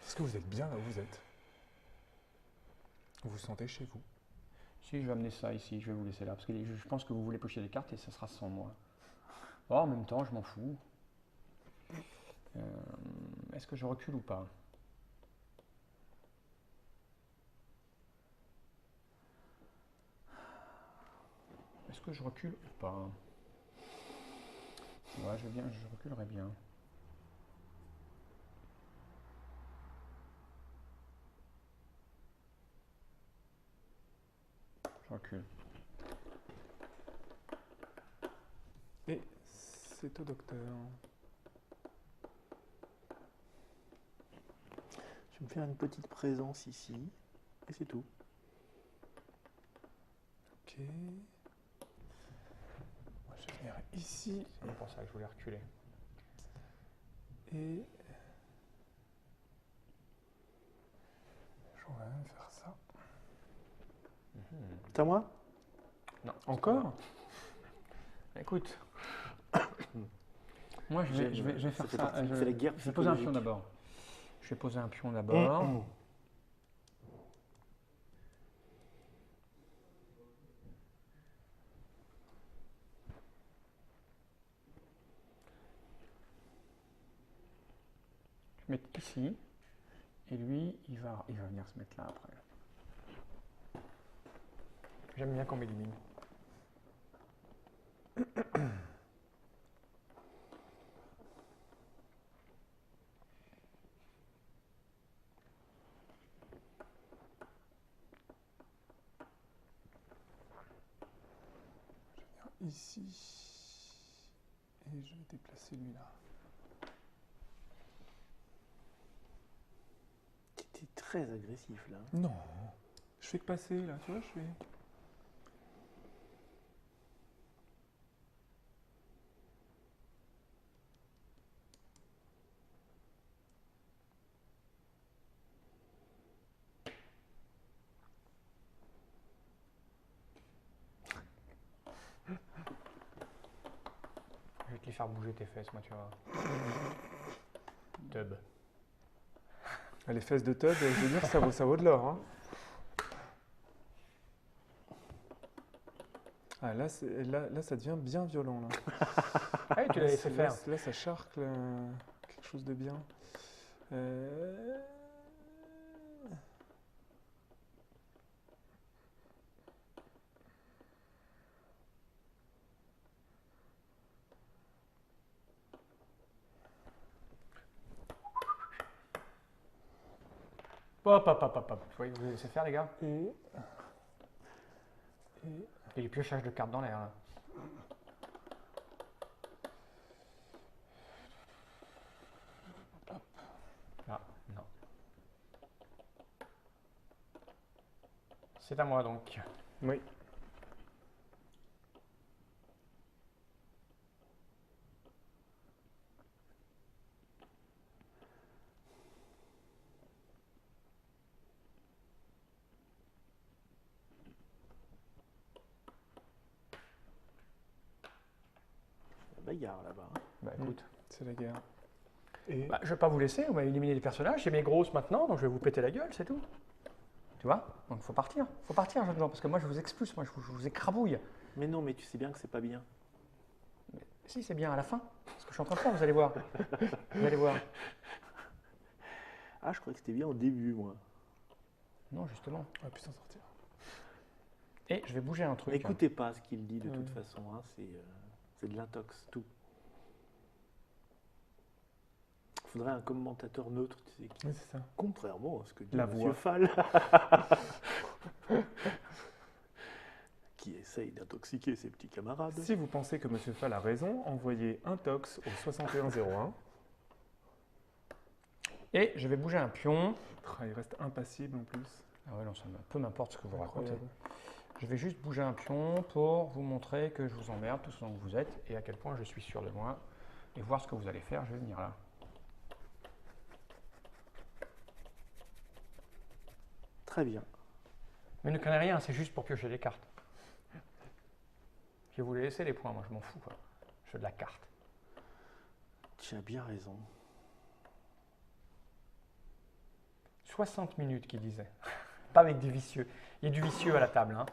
B: Est-ce que vous êtes bien là où vous êtes? Vous vous sentez chez vous?
A: si je vais amener ça ici, je vais vous laisser là parce que je pense que vous voulez piocher des cartes et ça sera sans moi. Oh, en même temps, je m'en fous. Est-ce que je recule ou pas? Est-ce que je recule ou pas? Ouais, je reculerai bien. Je recule.
B: Et c'est au docteur.
C: Je vais me faire une petite présence ici. Et c'est tout.
B: Ok. Moi, je vais venir ici
A: C'est pour ça que je voulais reculer.
B: et... Je vais même faire ça.
C: C'est à moi?
A: Non.
B: Encore?
A: Écoute. Moi, je vais faire
C: fait
A: ça.
C: partie- c'est la guerre
A: Je vais poser un pion
C: psychologique.
A: d'abord. Je vais poser un pion d'abord. Je vais mettre ici. Et lui, il va venir se mettre là après. J'aime bien qu'on m'élimine.
B: Ici. Et je vais déplacer lui là.
C: T'étais très agressif là.
B: Non. Je fais que passer là, tu vois, je fais...
A: Je vais te les faire bouger tes fesses, moi, tu vois. Dub.
B: Les fesses de Todd, je veux dire, ça vaut de l'or. Hein. Ah, là, ça devient bien violent. Là.
A: Ah, Ouais, tu l'as laissé faire.
B: Là, ça charcle quelque chose de bien.
A: Hop, hop, hop, hop, hop. Vous voyez, vous laissez faire, les gars.
B: Et
A: les piochages de cartes dans l'air. Là. Ah, non. C'est à moi, donc.
B: oui.
C: Bagarre là-bas. Hein.
A: Bah écoute.
B: C'est la guerre. Et
A: Bah, je vais pas vous laisser, vous m'avez éliminé les personnages, j'ai mes grosses maintenant, donc je vais vous péter la gueule, c'est tout. Tu vois? Donc faut partir, jeunes gens, parce que moi je vous expulse, moi je vous écrabouille.
C: Mais non, mais tu sais bien que c'est pas bien.
A: Si, c'est bien à la fin, ce que je suis en train de faire, vous allez voir. Vous allez voir.
C: Ah, je croyais que c'était bien au début, moi.
A: Non, justement.
B: on va plus s'en sortir.
A: Et je vais bouger un truc.
C: N'écoutez pas ce qu'il dit de toute façon, hein, c'est de l'intox, tout. Il faudrait un commentateur neutre, tu sais,
B: Oui, c'est ça.
C: contrairement à ce que dit
B: La
C: Monsieur
B: voix.
C: Fall, qui essaye d'intoxiquer ses petits camarades.
B: Si vous pensez que Monsieur Fall a raison, envoyez un tox au 6101.
A: Et je vais bouger un pion.
B: Il reste impassible en plus.
A: Ah ouais, non, peu m'importe ce que vous racontez.
B: Incroyable.
A: Je vais juste bouger un pion pour vous montrer que je vous emmerde tout ce dont vous êtes et à quel point je suis sûr de moi. Et voir ce que vous allez faire, je vais venir là.
C: Très bien.
A: Mais ne craignez rien, c'est juste pour piocher des cartes. Je vais vous les laisser les points, moi je m'en fous quoi. Je veux de la carte.
C: Tu as bien raison.
A: 60 minutes qu'il disait. Pas avec des vicieux. Il y a du vicieux à la table. Hein.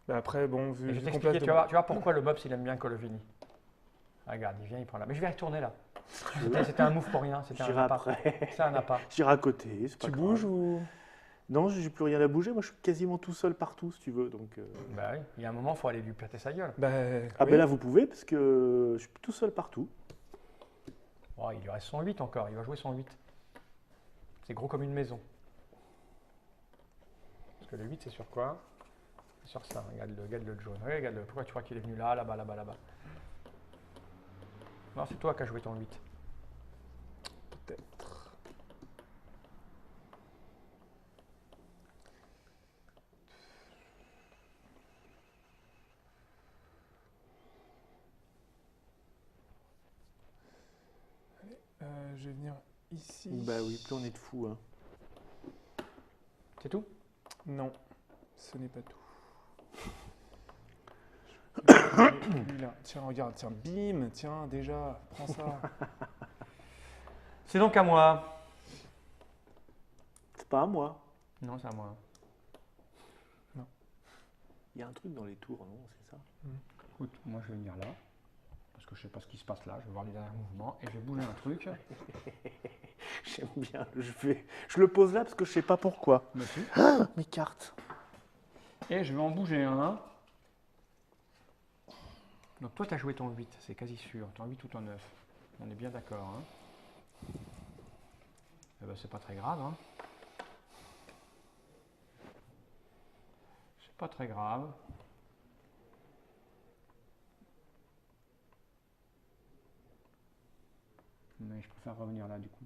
B: Bah après, bon, vu
A: Et je vais
B: qu'on
A: t'expliquer,
B: place
A: tu vois pourquoi le Bobs il aime bien Colovini. Ah, regarde, il vient, il prend là. Mais je vais retourner là. C'était un move pour rien, c'était un
C: J'irai
A: appât.
C: après.
A: C'est un appât.
C: J'irai à côté, c'est pas
B: Tu
C: grave.
B: bouges ou
C: Non, j'ai plus rien à bouger. Moi, je suis quasiment tout seul partout, si tu veux. Donc,
A: Bah oui, il y a un moment, il faut aller lui péter sa gueule.
B: bah,
C: Ah
B: oui.
C: ben là, vous pouvez, parce que je suis tout seul partout.
A: Oh, il lui reste son 8 encore, il va jouer son 8. C'est gros comme une maison. Parce que le 8, c'est sur quoi? C'est sur ça, regarde le jaune. Regarde-le, pourquoi tu crois qu'il est venu là, là-bas, là-bas, là-bas? Non, c'est toi qui as joué ton 8.
B: Peut-être. Allez, je vais venir ici.
C: Bah oui, plus on est de fous. Hein.
A: C'est tout?
B: Non, ce n'est pas tout. Lui, là. Tiens, regarde, tiens, bim, tiens, déjà, prends ça.
A: C'est donc à moi.
C: C'est pas à moi.
A: Non, c'est à moi.
C: Il y a un truc dans les tours, non? C'est ça?
A: Écoute, moi je vais venir là. Parce que je sais pas ce qui se passe là, je vais voir les derniers mouvements et je vais bouger un truc.
C: J'aime bien. Je le pose là parce que je sais pas pourquoi.
A: Dessus.
C: Ah, mes cartes.
A: Et je vais en bouger un. Donc toi tu as joué ton 8, c'est quasi sûr. Ton 8 ou ton 9. On est bien d'accord. Hein. Eh ben, c'est pas très grave. Hein. C'est pas très grave. Mais je préfère revenir là du coup.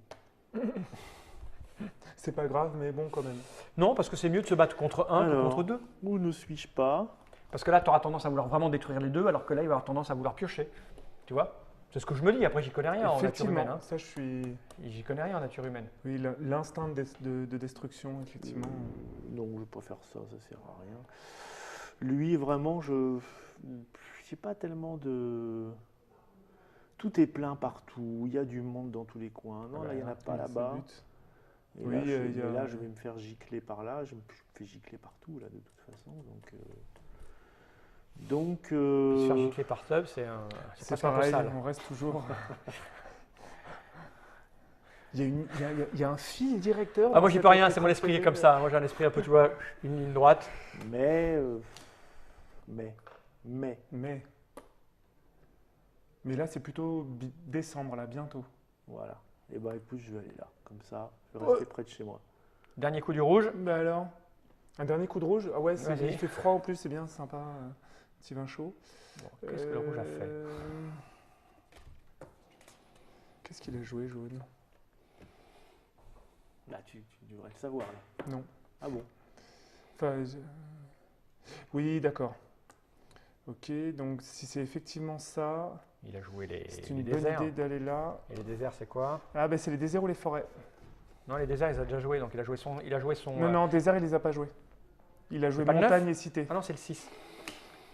B: C'est pas grave, mais bon, quand même.
A: Non, parce que c'est mieux de se battre contre un que
C: Alors.
A: contre deux.
C: Où ne suis-je pas?
A: Parce que là, tu auras tendance à vouloir vraiment détruire les deux, alors que là, il va avoir tendance à vouloir piocher. Tu vois? C'est ce que je me dis. Après, j'y connais rien en nature
B: Effectivement,
A: humaine. Hein.
B: ça, je suis.
A: J'y connais rien en nature humaine.
B: Oui, l'instinct de destruction, effectivement.
C: Non, je vais pas faire ça, ça sert à rien. Lui, vraiment, je sais pas tellement de. Tout est plein partout, il y a du monde dans tous les coins. Non,
A: Ah
C: là, il n'y en a
A: bah,
C: pas
B: Oui, c'est le
C: là-bas.
B: but.
C: Et
B: Oui,
C: là,
B: il y a-
C: là, je vais me faire gicler par là. Je me fais gicler partout, là, de toute façon. Donc, Donc,
A: Se faire gifler par sub, c'est
B: C'est
A: presque un peu
B: pareil,
A: sale.
B: on reste toujours. Il y a un fil directeur.
A: Ah, moi, j'y peux rien, c'est mon esprit qui est comme ça. Moi, j'ai un esprit un peu, tu vois, une ligne droite.
C: mais
B: Mais là, c'est plutôt décembre, là, bientôt.
C: voilà. Et bah écoute, je vais aller là, comme ça, je vais rester près de chez moi.
A: Dernier coup du rouge.
B: Bah alors, un dernier coup de rouge. Ah ouais,
A: Vas-y.
B: il fait froid en plus, c'est bien, sympa. Petit vin chaud.
A: Bon, qu'est-ce que le rouge a fait?
B: Qu'est-ce qu'il a joué, jaune?
C: Là, tu devrais le savoir là.
B: Non.
C: Ah bon?
B: Enfin, oui, d'accord. Ok, donc si c'est effectivement ça,
A: Il a joué
B: c'est
A: les
B: une bonne
A: déserts.
B: idée d'aller là.
A: Et les déserts, c'est quoi?
B: Ah ben c'est les déserts ou les forêts.
A: Non, les déserts, il a déjà joué. Donc, il a joué son.
B: Non, non, déserts, il les a pas joués. Il a joué
A: pas le
B: montagne
A: neuf
B: et cité.
A: Ah non, c'est le 6.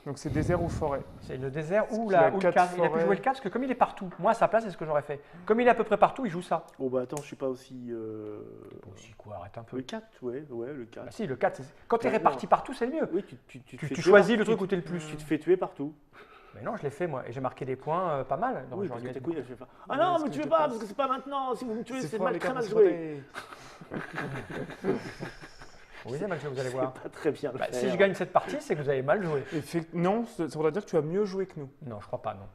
B: Donc c'est désert ou forêt.
A: C'est le désert ou
B: qu'il a
A: le
B: 4
A: 4. Il a pu
B: forêts.
A: jouer le 4 parce que comme il est partout, moi à sa place, c'est ce que j'aurais fait. Comme il est à peu près partout, il joue ça.
C: Oh bah attends, je suis pas aussi.
A: Aussi quoi, arrête un peu.
C: Le 4, ouais, le 4.
A: Bah si, le 4, quand tu es
C: Ouais,
A: réparti
C: non.
A: partout, c'est le mieux.
C: Oui, tu te fais
A: Tu
C: tuer
A: choisis
C: partout.
A: le truc où tu es le plus.
C: Tu te fais tuer partout.
A: Mais non, je l'ai fait moi et j'ai marqué des points pas mal. Non,
C: Oui,
A: j'aurais
C: parce
A: dû
C: que
A: être-
C: tes couilles, elles font pas. Ah
B: Oui,
C: non,
B: parce
C: mais
B: que
C: tu veux
B: t'es
C: pas,
B: pas-
C: parce que c'est pas maintenant. Si vous me tuez, c'est
B: froid,
C: mal,
B: les
C: très
B: cartes
C: mal
B: sont
C: joué.
B: frottées.
A: Oui, c'est mal joué, vous allez
C: C'est
A: voir.
C: pas très bien le
A: Bah,
C: faire.
A: si je gagne cette partie, c'est que vous avez mal joué.
B: Non, ça voudrait dire que tu as mieux joué que nous.
A: Non, je crois pas, non.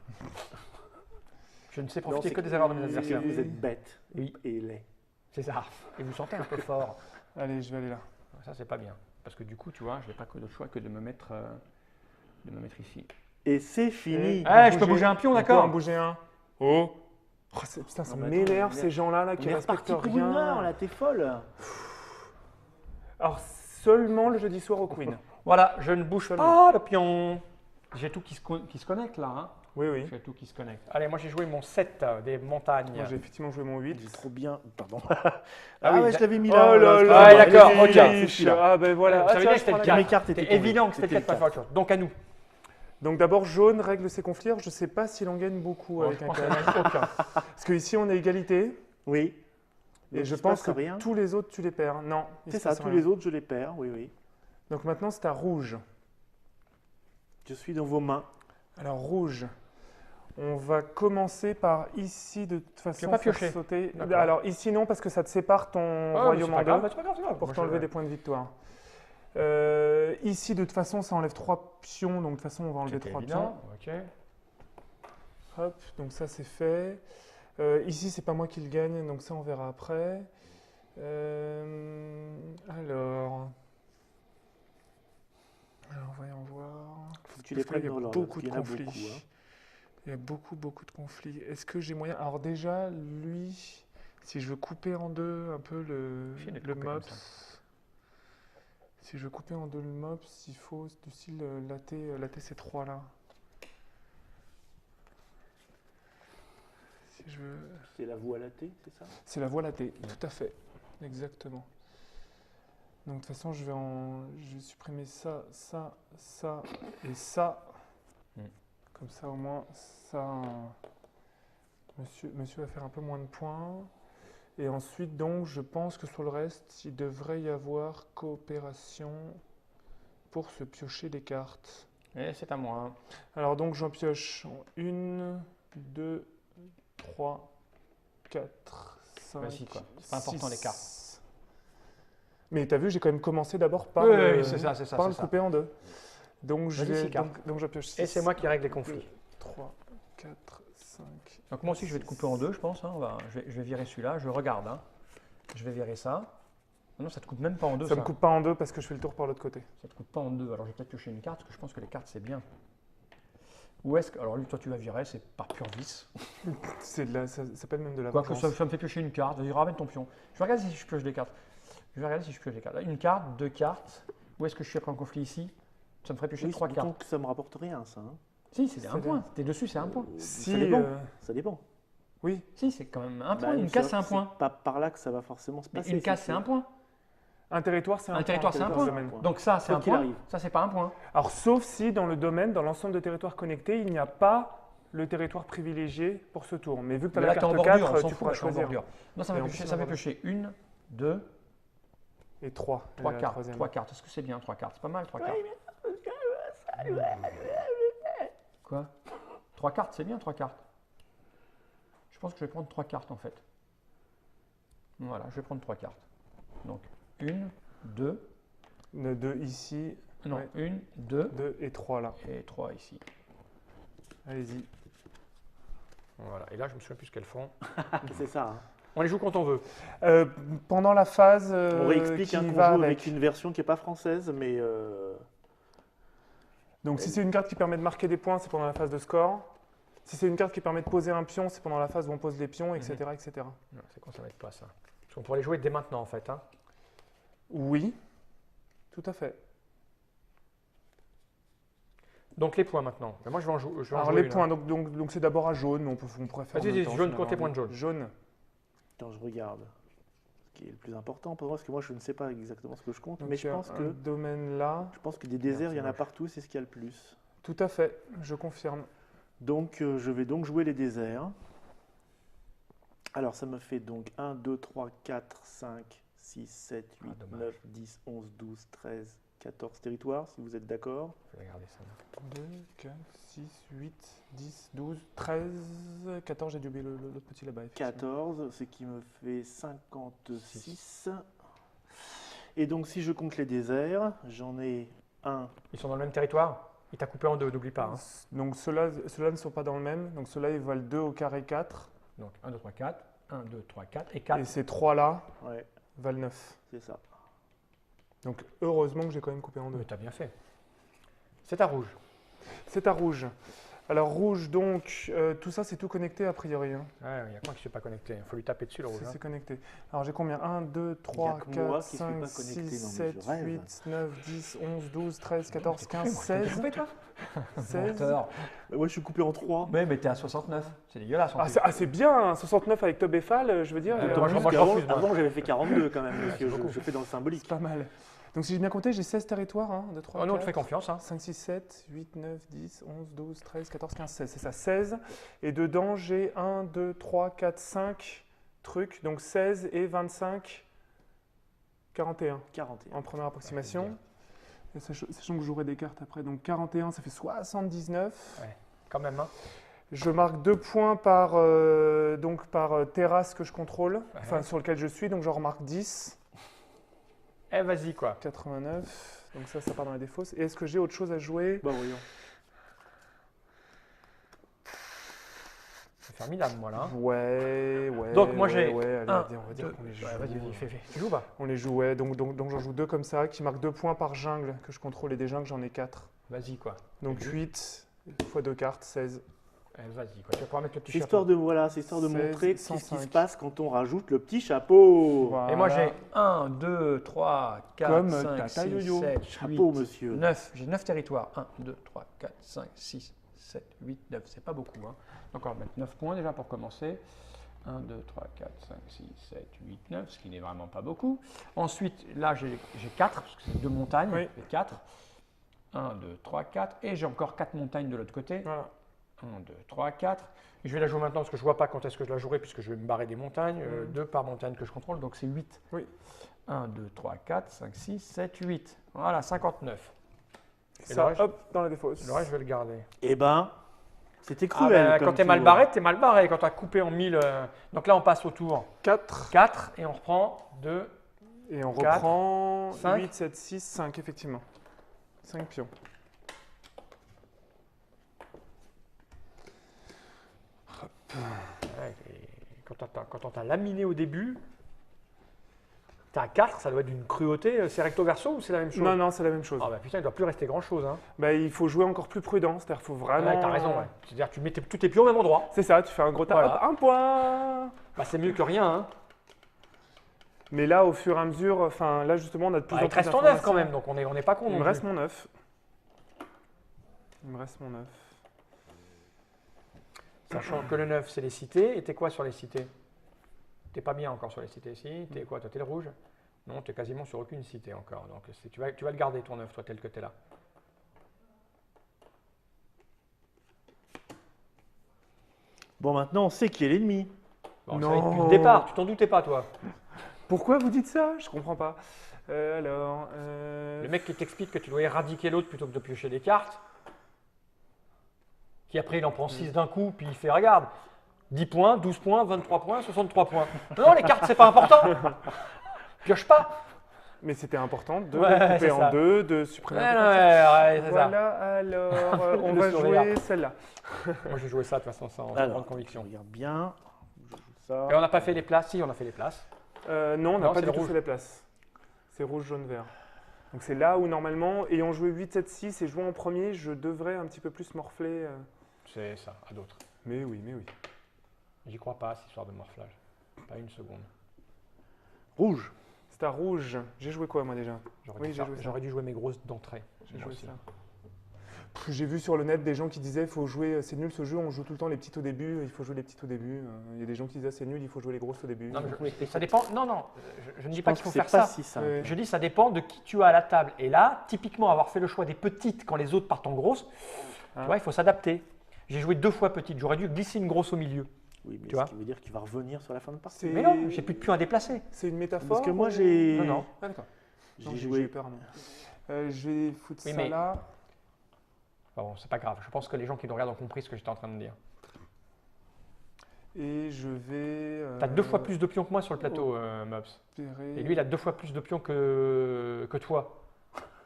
A: Je ne sais
C: Non,
A: profiter
C: c'est
A: que des erreurs de mes
C: c'est que
A: adversaires.
C: vous êtes bête
A: Oui,
C: et laid.
A: c'est ça. Et vous sentez un peu fort.
B: Allez, je vais aller là.
A: Ça, c'est pas bien. Parce que du coup, tu vois, je n'ai pas que d'autre choix que de me mettre ici.
C: Et c'est fini.
A: Ah, je peux bouger un pion,
B: On peut
A: d'accord.
B: en bouger un. Oh, putain, ça
C: Non, mais
B: m'énerve
C: attends,
B: ces gens-là là,
C: On
B: qui
C: est
B: respectent
C: reparti pour une heure,
B: rien.
C: là, t'es folle.
B: Alors, seulement le jeudi soir au Queen.
A: Voilà, je ne bouge pas le pion. J'ai tout qui se connecte là. Hein.
B: Oui, oui.
A: J'ai tout qui se connecte. Allez, moi j'ai joué mon 7 des montagnes.
B: Moi, j'ai effectivement joué mon 8.
C: J'ai trop bien. Pardon.
A: Ah oui,
C: ouais, je l'avais mis
B: Oh
C: là.
B: là
C: là,
B: là,
A: Ouais, d'accord, ok.
C: c'est celui-là.
B: Ah ben voilà.
A: Ça veut dire que
B: je
A: c'était
B: prends
A: le
B: la
A: 4.
C: Mes cartes étaient
A: C'était évident que c'était
C: tombées.
A: le 4 pas autre chose. Donc à nous.
B: Donc d'abord, jaune règle ses conflits. Je ne sais pas s'il en gagne beaucoup
A: Bon,
B: avec
A: je
B: un
A: pense
B: carré. Aucun. Parce qu'ici, on est égalité.
C: Oui.
B: Et
C: Donc,
B: je
C: il se
B: pense
C: passe
B: que
C: rien.
B: tous les autres, tu les perds. Non. il
C: C'est
B: se
C: ça,
B: passe
C: tous
B: rien.
C: les autres, je les perds. Oui, oui.
B: Donc maintenant, c'est à rouge.
C: Je suis dans vos mains.
B: Alors rouge, on va commencer par ici de toute façon
A: pas
B: faire
A: piocher.
B: sauter.
A: D'accord.
B: Alors ici non parce que ça te sépare ton royaume en deux
A: C'est pas grave, c'est pas grave.
B: pour
A: Moi,
B: t'enlever
A: je-
B: des points de victoire. Ici de toute façon ça enlève 3 pions donc de toute façon on va enlever
A: C'était
B: 3 pions.
A: évident. Ok.
B: Hop, donc ça c'est fait. Ici c'est pas moi qui le gagne donc ça on verra après. Alors voyons voir.
C: Faut que tu les
B: Parce que là,
C: prennes dans l'ordre.
B: beaucoup
C: parce
B: de
C: qu'il y en a
B: conflits.
C: beaucoup, hein.
B: Il y a beaucoup de conflits. Est-ce que j'ai moyen... Alors déjà, lui, si je veux couper en deux un peu
A: Chier d'être
B: le
A: coupé comme
B: MOPS,
A: ça.
B: si je veux couper en deux le MOPS, il faut du style latter ces trois-là. Si je veux...
C: C'est la voie latée, c'est ça?
B: C'est la voie latée, tout à fait. Exactement. Donc de toute façon, je vais supprimer ça, ça, ça et ça.
A: Mm.
B: Comme ça au moins, ça, monsieur va faire un peu moins de points. Et ensuite, donc, je pense que sur le reste, il devrait y avoir coopération pour se piocher des cartes.
A: Et c'est à moi.
B: Alors donc, j'en pioche 1, 2, 3, 4, 5,
A: Vas-y, quoi. C'est pas important, les cartes.
B: Mais tu as vu, j'ai quand même commencé d'abord par
A: Oui,
B: le,
A: oui, c'est ça, c'est ça,
B: par
A: c'est
B: le
A: ça.
B: couper en deux. Donc, je
A: Vas-y,
B: vais,
A: six cartes.
B: donc je pioche 6.
A: Et c'est moi qui règle les conflits.
B: 3, 4, 5.
A: Donc moi aussi je vais te couper en deux, je pense. Hein. Je vais virer celui-là, je regarde. Hein. Je vais virer ça. Ah non, ça te coupe même pas en deux.
B: Ça me coupe pas en deux parce que je fais le tour par l'autre côté.
A: Ça te coupe pas en deux. Alors je vais peut-être piocher une carte parce que je pense que les cartes c'est bien. Ou est-ce que. Alors lui, toi tu vas virer, c'est par pur vice.
B: Ça s'appelle même de la
A: Quoique
B: vengeance.
A: ça me fait piocher une carte. Vas-y, ramène ton pion. Je vais regarder si je pioche des cartes. Là, une carte, deux cartes. Où est-ce que je suis après en conflit ici? Ça me ferait piocher
C: Oui,
A: trois
C: d'autant
A: cartes.
C: que ça me rapporte rien, ça. Hein.
A: Si, c'est un
B: C'est
A: point. T'es dessus, c'est un point.
B: Si,
C: ça dépend.
B: euh,
C: Ça dépend.
B: Oui,
A: Si, c'est quand même un point.
C: Bah,
A: Une case, c'est un point.
C: Pas par là que ça va forcément se
A: Mais
C: passer.
A: une case, c'est un point.
B: un territoire, c'est un
A: Un
B: point.
A: territoire, c'est un point.
C: domaine.
A: Donc ça, c'est
C: Quoi
A: un
C: qu'il
A: point.
C: arrive.
A: Ça, c'est pas un point.
B: Alors, sauf si dans le domaine, dans l'ensemble de territoires connectés, il n'y a pas le territoire privilégié pour ce tour. Mais vu que tu as
A: Mais
B: la
A: là, t'es en
B: carte
A: bordure,
B: 4,
A: on s'en
B: tu
A: fout,
B: pourras
A: là, t'es en
B: choisir.
A: bordure. Non, ça
B: Et
A: va
B: en
A: piocher,
B: plus,
A: ça
B: on
A: va
B: va-
A: piocher une, deux,
B: Et 3.
A: trois cartes. Trois cartes. Est-ce que c'est bien, trois cartes? C'est pas mal, trois cartes. Quoi? 3 cartes, c'est bien 3 cartes. Je pense que je vais prendre 3 cartes en fait. Voilà, je vais prendre 3 cartes. Donc, 1, 2.
B: 2 ici.
A: Non,
B: Ouais.
A: 1, 2.
B: 2 et 3 là.
A: Et 3 ici.
B: Allez-y.
A: Voilà, et là, je me souviens plus ce qu'elles font.
C: C'est ça. Hein.
A: On les joue quand on veut.
B: Pendant la phase
C: On réexplique
B: qui
C: qu'on joue
B: va
C: avec une version qui n'est pas française, mais
B: Donc si c'est une carte qui permet de marquer des points, c'est pendant la phase de score. Si c'est une carte qui permet de poser un pion, c'est pendant la phase où on pose les pions, etc. etc.
A: Non, c'est qu'on ne s'arrête pas ça. Parce qu'on pourrait les jouer dès maintenant en fait. Hein.
B: Oui, tout à fait.
A: Donc les points maintenant. Mais moi je vais en jouer.
B: Alors les points, donc c'est d'abord à jaune, mais on pourrait faire.
A: Vas-y, jaune, compte tes points de jaune.
B: Jaune.
C: attends, je regarde. Ce qui est le plus important pour moi, parce que moi je ne sais pas exactement ce que je compte,
B: Donc,
C: mais je pense que
B: domaine là.
C: je pense que des déserts, il y en a partout, c'est ce qu'il y a le plus.
B: Tout à fait, je confirme.
C: Donc je vais donc jouer les déserts. Alors ça me fait donc 1, 2, 3, 4, 5, 6, 7, 8, 9, 10, 11, 12, 13, 14 territoires, si vous êtes d'accord.
A: Je vais regarder ça.
B: 2, 4, 6, 8, 10, 12, 13, 14, j'ai dû oublier l'autre petit là-bas.
C: 14, ce qui me fait 56. Et donc si je compte les déserts, j'en ai un.
A: Ils sont dans le même territoire? Il t'a coupé en deux, n'oublie pas. Hein.
B: Donc ceux-là ne sont pas dans le même, donc ceux-là ils valent 2 au carré 4.
A: Donc 1, 2, 3, 4. 1, 2, 3, 4 et 4.
B: Et ces 3-là
C: Ouais,
B: valent 9.
C: c'est ça.
B: Donc heureusement que j'ai quand même coupé en deux.
A: Mais t'as bien fait. C'est à rouge.
B: C'est à rouge. Alors rouge, donc, tout ça c'est tout connecté a priori. Hein.
A: Ouais, il y a quoi qui ne s'est pas connecté? Il faut lui taper dessus le rouge.
B: C'est
A: Hein.
B: connecté. Alors j'ai combien 1, 2, 3,
C: que moi
B: 4,
C: qui suis
B: 5,
C: pas
B: 6,
C: connecté. Non, mais
B: 7,
C: je rêve.
B: 8, 9, 10, 11, 12, 13, 14, 15,
A: T'es
B: 16,
A: coupé, toi
B: 16.
C: Moi je suis coupé en 3.
A: Mais t'es à 69. C'est dégueulasse. En
B: Ah,
A: plus.
B: c'est bien, hein, 69 avec Tob et Fall, je veux dire.
A: Thomas, moi, je
C: Avant,
A: refuse, moi.
C: avant, j'avais fait 42 quand même, monsieur.
A: c'est beaucoup.
C: Je fais dans le symbolique.
B: C'est pas mal. Donc si j'ai bien compté, j'ai 16 territoires. 1, 2, 3,
A: Oh, nous, on te
B: 4,
A: fait confiance. Hein.
B: 5, 6, 7, 8, 9, 10, 11, 12, 13, 14, 15, 16. C'est ça, 16. Et dedans, j'ai 1, 2, 3, 4, 5 trucs. Donc 16 et 25, 41
C: 41.
B: en première approximation. Et sachant que je jouerai des cartes après. Donc 41, ça fait 79.
A: Quand même. Hein.
B: Je marque 2 points par, terrasse que je contrôle, enfin sur lequel je suis. Donc j'en remarque 10.
A: Eh, vas-y, quoi.
B: 89. Donc ça part dans la défausse. Et est-ce que j'ai autre chose à jouer?
C: Bah voyons.
A: C'est formidable, moi, là. Hein.
B: Ouais.
A: Donc, moi, j'ai
B: allez,
A: un,
B: on va dire
A: deux.
B: qu'on les joue.
A: Ouais, vas-y, fais. Tu joues pas?
B: On les joue, ouais. Donc j'en joue 2 comme ça, qui marquent 2 points par jungle que je contrôle. Et des jungles, j'en ai 4.
A: Vas-y, quoi.
B: Donc 8 x 2 cartes, 16.
A: Eh, vas-y, quoi. Tu vas pouvoir mettre le petit
C: C'est
A: chapeau.
C: histoire de
B: 16,
C: montrer ce qui
B: 105.
C: se passe quand on rajoute le petit chapeau.
B: Voilà.
A: Et moi, j'ai 1, 2, 3, 4,
B: Comme
A: 5,
B: Tata
A: 6,
B: Yo-Yo.
A: 7, 8,
C: Chapeau, monsieur.
A: 9. J'ai 9 territoires. 1, 2, 3, 4, 5, 6, 7, 8, 9. C'est pas beaucoup. Hein. Donc, on va mettre 9 points déjà pour commencer. 1, 2, 3, 4, 5, 6, 7, 8, 9, ce qui n'est vraiment pas beaucoup. Ensuite, là, j'ai 4, parce que c'est 2 montagnes.
B: Oui.
A: J'ai 4. 1, 2, 3, 4. Et j'ai encore 4 montagnes de l'autre côté.
B: Voilà.
A: 1, 2, 3, 4. Et je vais la jouer maintenant parce que je ne vois pas quand est-ce que je la jouerai puisque je vais me barrer des montagnes. 2 par montagne que je contrôle, donc c'est 8.
B: Oui.
A: 1, 2, 3, 4, 5, 6, 7, 8. Voilà, 59. Et
B: Ça,
A: le reste,
B: hop, dans la défausse.
A: le reste, je vais le garder.
C: Eh ben, c'était
A: Ah
C: cruel.
A: ben,
C: comme
A: quand t'es
C: tour.
A: mal barré, t'es mal barré. Quand t'as coupé en 1000. Donc là, on passe au tour
B: 4.
A: 4 et on reprend 2.
B: Et on
A: 4,
B: reprend
A: 5.
B: 8, 7, 6, 5, effectivement. 5 pions.
A: Ouais, et quand on t'a laminé au début, t'as 4, ça doit être d'une cruauté. C'est recto verso ou c'est la même chose?
B: Non, c'est la même chose.
A: Ah bah putain, il ne doit plus rester grand chose. Hein.
B: Bah, il faut jouer encore plus prudent, c'est-à-dire qu'il faut vraiment...
A: Ouais, t'as raison. Ouais. C'est-à-dire tu mets tous tes pions au même endroit.
B: C'est ça, tu fais un gros tas,
A: Voilà.
B: hop, 1 point.
A: Bah, c'est mieux que rien. Hein.
B: Mais là, au fur et à mesure, enfin là justement, on a de plus
A: Bah,
B: en
A: il te
B: plus
A: reste ton 9 quand
B: d'informations.
A: même, donc on n'est pas con.
B: Il
A: non
B: me
A: plus.
B: reste mon 9. Il me reste mon 9.
A: Sachant que le 9, c'est les cités. Et t'es quoi sur les cités? T'es pas bien encore sur les cités, si? T'es quoi? Toi, t'es le rouge? Non, t'es quasiment sur aucune cité encore. Donc tu vas le garder ton 9, toi, tel que t'es là.
C: Bon, maintenant, on sait qui est l'ennemi.
A: Bon,
B: Non.
A: ça va être depuis le départ, tu t'en doutais pas, toi.
B: Pourquoi vous dites ça? Je comprends pas.
A: Le mec qui t'explique que tu dois éradiquer l'autre plutôt que de piocher des cartes. Qui après il en prend 6 d'un coup, puis il fait regarde, 10 points, 12 points, 23 points, 63 points. Non, les cartes c'est pas important. Pioche pas.
B: Mais c'était important de
A: Ouais,
B: couper
A: c'est
B: en
A: ça.
B: deux, de supprimer un peu.
A: Ouais, c'est ça.
B: Voilà, alors, on
A: Le
B: va
A: sourire.
B: jouer celle-là.
A: Moi j'ai joué ça de toute façon sans
C: Alors,
A: grande conviction.
C: Regarde bien. Je joue ça.
A: Et on n'a pas fait les places, si on a fait les places.
B: Non, on n'a
A: Non,
B: pas
A: c'est
B: du
A: le
B: tout
A: rouge.
B: fait les places. C'est rouge, jaune, vert. Donc c'est là où normalement, ayant joué 8, 7, 6 et joué en premier, je devrais un petit peu plus morfler.
A: C'est ça, à d'autres.
B: Mais oui, mais oui.
A: J'y crois pas, cette histoire de morflage. Pas une seconde.
C: Rouge.
B: C'est à rouge. J'ai joué quoi moi déjà?
A: J'aurais
B: Oui,
A: dû,
B: j'ai joué ça.
A: j'aurais dû jouer mes grosses d'entrée.
B: J'ai
A: Moi
B: joué
A: aussi.
B: ça. J'ai vu sur le net des gens qui disaient faut jouer, c'est nul ce jeu, on joue tout le temps les petites au début, il faut jouer les petites au début. Il y a des gens qui disaient c'est nul, il faut jouer les grosses au début.
A: Non, mais ça dépend. Non, non, je ne dis
C: Je
A: pas
C: pense
A: qu'il faut
C: que c'est
A: faire
C: pas
A: ça.
C: si simple.
B: Ouais.
A: Je dis ça dépend de qui tu as à la table. Et là, typiquement, avoir fait le choix des petites quand les autres partent en grosses,
B: Ah.
A: tu vois, il faut s'adapter. J'ai joué 2 fois petite. J'aurais dû glisser une grosse au milieu.
C: Oui, mais
A: Tu vois
C: ce qui veut dire qu'il va revenir sur la fin de partie.
B: C'est-
A: Mais non, j'ai plus de pions à déplacer.
B: C'est une métaphore.
C: Parce que moi
B: ou-
C: j'ai
A: Non, non.
B: Ah d'accord. Non,
C: j'ai
B: j'ai
C: joué.
B: peur. Non. Je vais foutre
A: Oui,
B: ça
A: mais-
B: là.
A: Bon, c'est pas grave. Je pense que les gens qui nous regardent ont compris ce que j'étais en train de dire.
B: Et je vais.
A: Tu as 2 fois plus de pions que moi sur le plateau, Mobs. Et lui, il a 2 fois plus de pions que toi.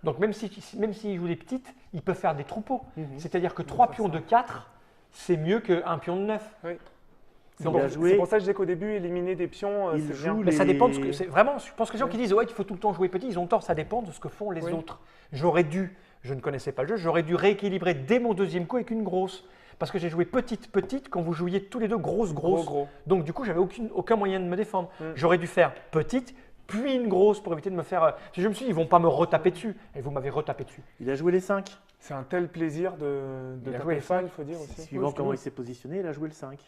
A: Donc même s'il joue des petites, il peut faire des troupeaux.
C: Mhm.
A: C'est-à-dire que
B: Il
A: 3
B: peut faire
A: pions
B: ça.
A: de 4, c'est mieux qu'un pion de 9.
B: Oui. C'est
A: Donc,
B: pour,
C: il a joué-
B: c'est pour ça que je disais qu'au début, éliminer des pions,
C: Il
B: c'est
C: joue
B: bien.
A: Mais ça
C: les-
A: dépend de ce que c'est. Vraiment, je pense que les gens qui disent ouais, qu'il faut tout le temps jouer petit, ils ont tort. Ça dépend de ce que font les
B: Oui.
A: autres. J'aurais dû, je ne connaissais pas le jeu, j'aurais dû rééquilibrer dès mon deuxième coup avec une grosse. Parce que j'ai joué petite quand vous jouiez tous les deux grosse.
B: Gros.
A: Donc du coup, j'avais aucun moyen de me défendre.
B: Mm.
A: J'aurais dû faire petite, puis une grosse pour éviter de me faire. Je me suis dit, ils vont pas me retaper dessus. Et vous m'avez retapé dessus.
C: Il a joué les 5.
B: C'est un tel plaisir de
A: Il a
B: taper
A: joué les
B: ça,
A: cinq.
B: il faut dire aussi.
C: Suivant
B: Oui,
C: comment
B: oui.
C: il s'est positionné, il a joué le 5.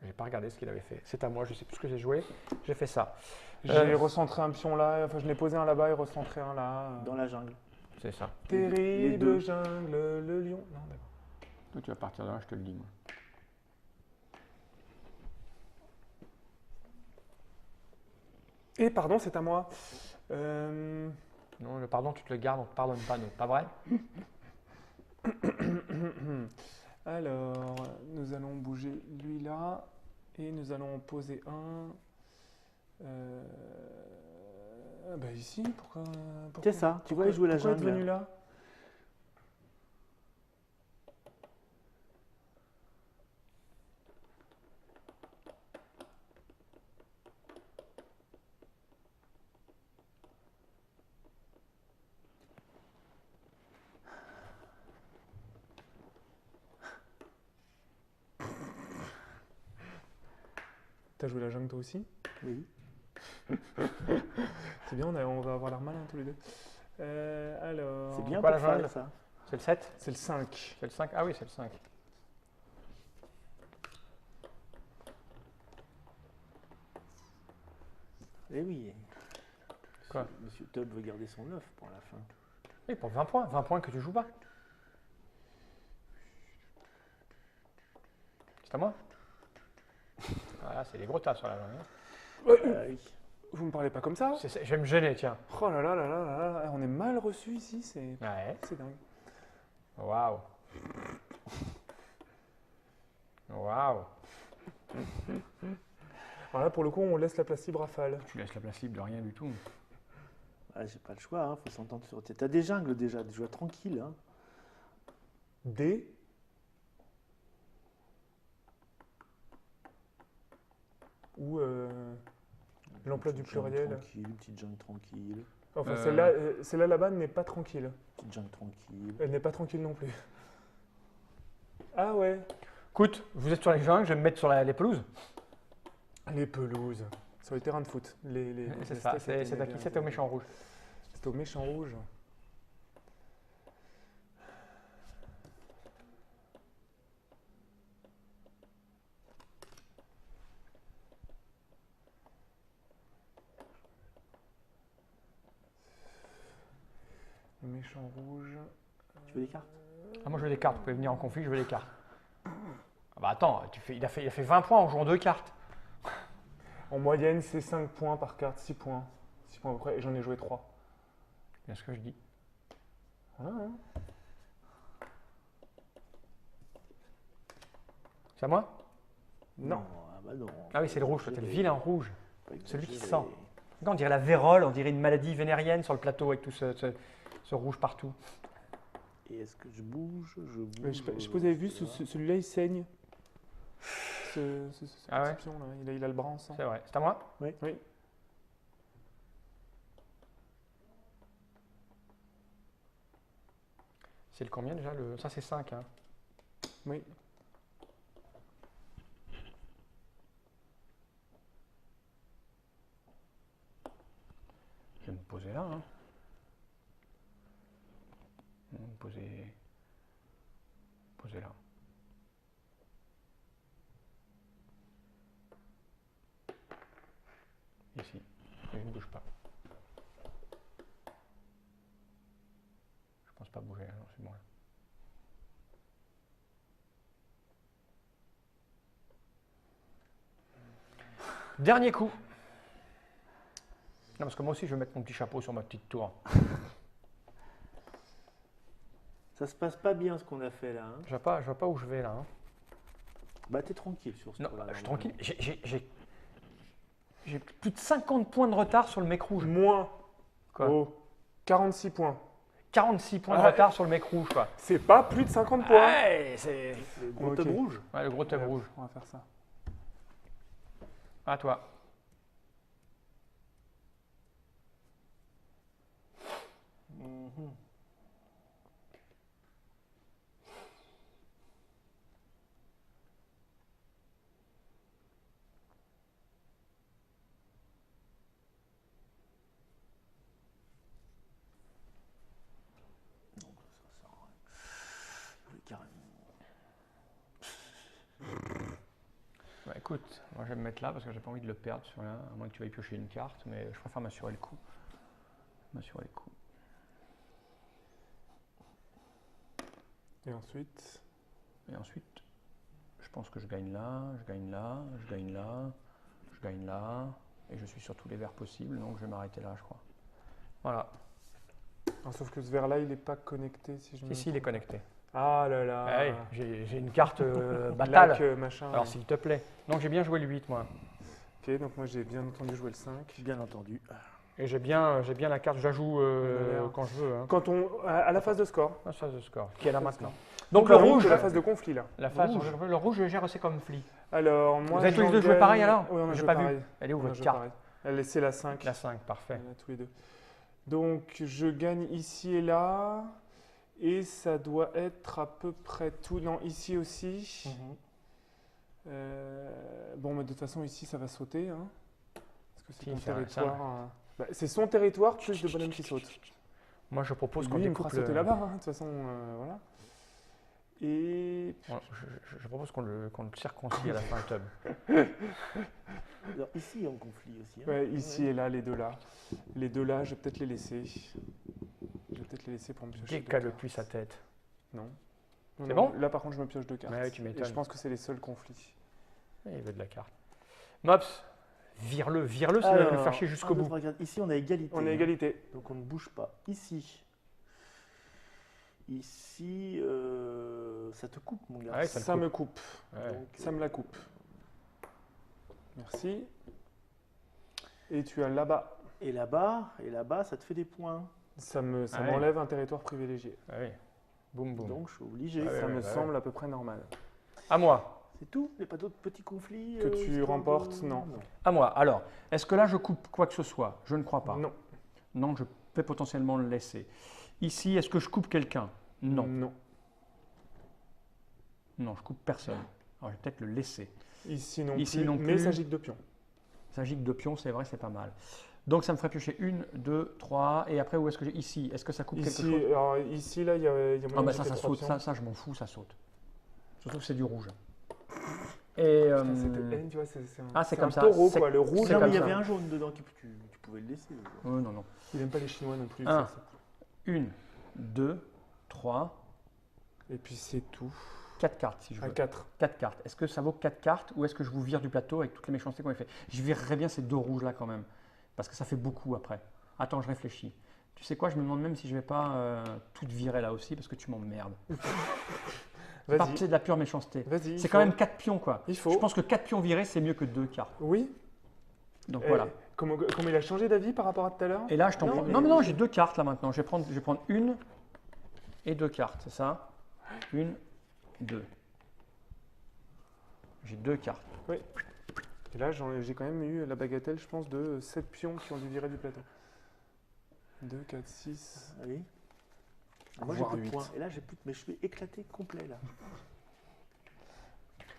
A: J'ai pas regardé ce qu'il avait fait. C'est à moi, je sais plus ce que j'ai joué. J'ai fait ça.
B: J'ai recentré un pion là, enfin je l'ai posé un là-bas et recentré un là.
C: Dans la jungle.
A: C'est ça.
C: les
B: Terrible
C: deux.
B: jungle, le lion. Non, d'accord.
A: Toi, tu vas partir de là, je te le dis. Moi.
B: Et pardon, c'est à moi.
A: Non, le pardon, tu te le gardes, on te pardonne pas, nous. Pas vrai?
B: Alors, nous allons bouger lui là et nous allons en poser un. Bah ici, pourquoi
C: C'est ça, tu vois, il jouait la
B: pourquoi
C: jungle.
B: être venu là? T'as joué la jungle toi aussi?
C: Oui.
B: C'est bien, on va avoir l'air malin tous les deux. Alors.
C: C'est bien
A: Quoi,
C: pour
A: la jungle
C: ça.
A: C'est le 7?
B: C'est le 5.
A: C'est le 5? Ah oui, c'est le 5.
C: Eh oui.
A: Quoi?
C: Monsieur Tubb veut garder son œuf pour la fin.
A: Oui, pour 20 points. 20 points que tu joues pas. C'est à moi? Voilà, c'est les gros tas sur la jungle.
C: Oui.
B: Vous me parlez pas comme ça?
A: Je vais me gêner, tiens.
B: Oh là là là là là là, on est mal reçu ici, c'est
A: Ouais.
B: dingue.
A: Waouh. Waouh.
B: Alors là, pour le coup, on laisse la place libre à Fall.
A: Tu laisses la place libre de rien du tout.
C: Ah, j'ai pas le choix, hein, faut s'entendre sur. T'as des jungles déjà, tu joues tranquille. Hein.
B: D. Ou l'emploi du
C: Petite jungle
B: pluriel.
C: Tranquille, petite jungle tranquille,
B: Enfin,
A: Euh.
B: celle-là là-bas n'est pas tranquille.
C: petite jungle tranquille.
B: Elle n'est pas tranquille non plus. Ah ouais,
A: Écoute, vous êtes sur les jungles, je vais me mettre sur les pelouses.
B: les pelouses. Sur les terrains de foot.
A: C'est ça, c'est à qui? C'était au méchant rouge.
B: C'était au méchant rouge. Le méchant rouge.
C: Tu veux des cartes?
A: Ah, moi je veux des cartes, vous pouvez venir en conflit, je veux des cartes. Ah bah attends, il a fait 20 points en jouant 2 cartes.
B: En moyenne, c'est 5 points par carte, 6 points. 6 points à peu près, et j'en ai joué 3.
A: C'est ce que je dis.
B: Voilà, hein.
A: C'est à moi?
B: Non.
C: Ah bah non.
A: Ah oui, c'est le rouge, toi, t'es le vilain rouge.
C: Pas
A: Celui qui
C: exagéré.
A: sent. On dirait la vérole, on dirait une maladie vénérienne sur le plateau avec tout ce rouge partout.
C: Et est-ce que je bouge? Je bouge.
B: Je sais pas si vous avez vu, celui-là il saigne. Ce
A: Ah ouais?
B: petit pion là, il a le bras en sang.
A: C'est vrai. C'est à moi?
B: Oui.
A: C'est le combien déjà? Ça, c'est 5. Hein.
B: Oui.
A: Je vais me poser là. Hein. Je vais me poser là. Ici. Et je ne bouge pas. Je pense pas bouger. Non, c'est bon là. Dernier coup. Non, parce que moi aussi, je vais mettre mon petit chapeau sur ma petite tour.
C: Ça se passe pas bien ce qu'on a fait là. Hein.
A: Je vois pas où je vais là. Hein.
C: Bah t'es tranquille sur ce
A: Non,
C: tour-là.
A: je suis tranquille. J'ai plus de 50 points de retard sur le mec rouge.
B: Moins.
A: Quoi?
B: Oh, 46 points.
A: 46 points de
B: Ah.
A: retard sur le mec rouge, quoi.
B: C'est pas plus de 50 points.
A: Ouais, c'est...
C: Le gros
B: Ok.
C: tube rouge.
A: Ouais, le gros tube rouge.
B: On va faire ça.
A: À toi.
C: Mhm. Non, ça sert à rien. Oui, carrément.
A: Bah, écoute, moi je vais me mettre là parce que j'ai pas envie de le perdre sur là, à moins que tu veuilles piocher une carte, mais je préfère m'assurer le coup. M'assurer le coup.
B: Et ensuite,
A: Et ensuite, je pense que je gagne là, je gagne là, je gagne là, je gagne là, et je suis sur tous les verts possibles, donc je vais m'arrêter là, je crois. Voilà.
B: sauf que ce verre-là, il n'est pas connecté si je me
A: Ici, il est connecté.
B: Ah là là.
A: Ah oui, j'ai une carte battale.
B: Lac, machin.
A: Alors
B: ouais.
A: s'il te plaît. Donc j'ai bien joué le 8 moi.
B: Ok, donc moi j'ai bien entendu jouer le 5.
C: Bien entendu.
A: Et j'ai bien la carte, j'ajoute quand je veux. Hein.
B: Quand à la phase de score.
A: La phase de score, qui est là maintenant.
B: Donc
A: Donc le rouge,
B: la phase de conflit là.
A: la phase, le rouge, je gère aussi comme fli.
B: Alors moi.
A: Vous avez tous les
B: j'en
A: deux joué
B: gagne-
A: pareil alors?
B: Oui, on a
A: J'ai
B: joué
A: pas
B: pareil.
A: vu. Elle est où
B: On a
A: votre
B: joué
A: carte?
B: pareil. Elle c'est la 5.
A: La 5, parfait.
B: On a tous les deux. Donc je gagne ici et là. Et ça doit être à peu près tout. Non, ici aussi.
C: Mhm.
B: Bon, mais de toute façon, ici, ça va sauter. Hein, parce que c'est
A: Si,
B: ton
A: ça-
B: territoire. Bah, c'est son territoire plus de bonhommes qui sautent.
A: Moi je propose qu'on
B: Lui, il me fera
A: découpe
B: sauter là-bas. Hein, de toute façon, voilà. Et.
A: Je propose qu'on le circoncis à la fin tub.
C: Alors ici, il y a un conflit aussi. Hein.
B: Ouais, ici et là, les deux là. Les deux là, je vais peut-être les laisser. Je vais peut-être les laisser pour me piocher.
A: Décale depuis sa tête.
B: Non.
A: C'est
B: Non,
A: bon
B: là, par contre, je me pioche 2 cartes.
A: Ouais, tu
B: et
A: m'étonnes.
B: je pense que c'est les seuls conflits.
A: Il veut de la carte. Mops, vire-le, c'est de le
C: Alors,
A: faire chier jusqu'au
C: 1, 2,
A: bout.
C: 3, 4. Ici, on a égalité.
B: On est
C: hein.
B: égalité.
C: Donc on ne bouge pas. Ici. Ici, ça te coupe, mon gars.
A: Ouais, ça
B: Ça
A: le
B: me coupe.
A: Ouais.
C: Donc,
B: Ça me la coupe. Merci. Et tu as là-bas.
C: et là-bas, ça te fait des points.
B: Ça
A: Ouais.
B: m'enlève un territoire privilégié.
A: Ah oui. Boum, boum.
C: Donc je suis obligé.
A: Ah ouais,
B: Ça
A: ouais,
B: me
A: ouais.
B: semble à peu près normal.
A: À moi.
C: C'est tout. Il n'y a pas d'autres petits conflits
B: Que tu
C: histoire
B: remportes,
C: de-
B: non.
A: À moi. Alors, est-ce que là je coupe quoi que ce soit? Je ne crois pas.
B: Non.
A: Non, je peux potentiellement le laisser. Ici, est-ce que je coupe quelqu'un? Non.
B: Non.
A: Non, je coupe personne. Alors, je vais peut-être le laisser.
B: Ici non
A: Ici
B: plus.
A: non
B: Mais
A: plus.
B: ça gigue de pion.
A: Ça gigue de pion, c'est vrai, c'est pas mal. Donc, ça me ferait piocher 1, 2, 3. Et après, où est-ce que j'ai? Ici. Est-ce que ça coupe
B: Ici,
A: quelque chose?
B: alors, ici, là, il y a moyen
A: Ah,
B: de
A: bah
B: jeter
A: ça
B: 3
A: saute.
B: pions.
A: Ça, je m'en fous, ça saute. Surtout que c'est du rouge. Et.
B: Putain, cette haine, tu vois, c'est un,
A: Ah, c'est comme
B: un
A: ça.
B: taureau,
A: C'est-
B: quoi. Le rouge,
A: c'est
C: Non,
A: comme
C: mais il y
A: ça.
C: avait un jaune dedans qui tu pouvais le laisser.
A: non, non.
B: il n'aime pas les Chinois non plus.
A: Un.
B: ça.
A: 1, 2, 3,
B: Et puis c'est tout.
A: 4 cartes si je
B: À
A: veux.
B: 4.
A: 4 cartes. Est-ce que ça vaut 4 cartes ou est-ce que je vous vire du plateau avec toutes les méchancetés qu'on a fait? Je virerais bien ces deux rouges là quand même. parce que ça fait beaucoup après. Attends, je réfléchis. Tu sais quoi, je me demande même si je vais pas tout virer là aussi, parce que tu m'emmerdes. C'est de la pure méchanceté. C'est quand même 4 pions, quoi.
B: Il faut.
A: Je pense que 4 pions virés, c'est mieux que 2 cartes.
B: Oui.
A: Donc voilà.
B: Comment il a changé d'avis par rapport à tout à l'heure?
A: Et là, je t'en prends. Non, mais non, j'ai 2 cartes là maintenant. Je vais prendre une et 2 cartes, c'est ça? Une, 2. J'ai 2 cartes.
B: Oui. Et là, j'ai quand même eu la bagatelle, je pense, de 7 pions qui ont dû virer du plateau. 2, 4, 6.
C: Oui. Moi, j'ai plus de points. Et là, j'ai plus de... Mais je suis éclaté complet, là.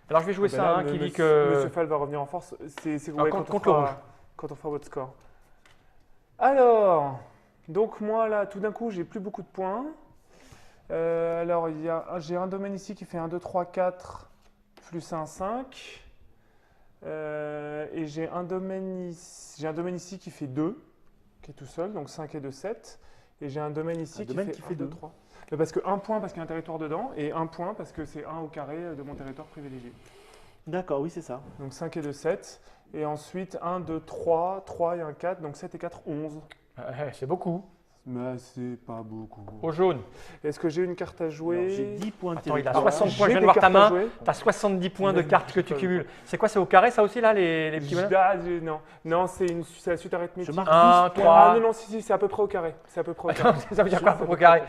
A: Alors, je vais jouer ça, qui dit que...
B: Monsieur Fall va revenir en force. C'est
A: contre le rouge.
B: Quand on fera votre score. Alors, donc moi, là, tout d'un coup, j'ai plus beaucoup de points. Alors, j'ai un domaine ici qui fait 1, 2, 3, 4, plus 1, 5. Et j'ai un domaine ici qui fait 2, qui est tout seul, donc 5 et 2, 7. Et j'ai un domaine ici qui fait 2, 3. Mais parce que 1 point parce qu'il y a un territoire dedans, et 1 point parce que c'est 1 au carré de mon territoire privilégié.
C: D'accord, oui, c'est ça.
B: Donc 5 et 2, 7. Et ensuite 1, 2, 3, 3 et 1, 4. Donc 7 et 4, 11.
A: C'est beaucoup.
B: Mais c'est pas beaucoup.
A: Au jaune.
B: Est-ce que j'ai une carte à jouer?
C: J'ai 10 points de
A: Attends, il a
C: territoire.
A: 60 points, je viens de voir ta main. Tu as 70 points de
B: Mais
A: cartes que tu cumules. C'est quoi, c'est au carré ça aussi là, les petits bonhommes?
B: Non, c'est la suite arithmétique.
C: Je marque
A: 1,
C: 12
A: 3.
B: Ah non, si, c'est à peu près au carré. C'est à peu près au carré.
A: Ça veut dire quoi, au carré?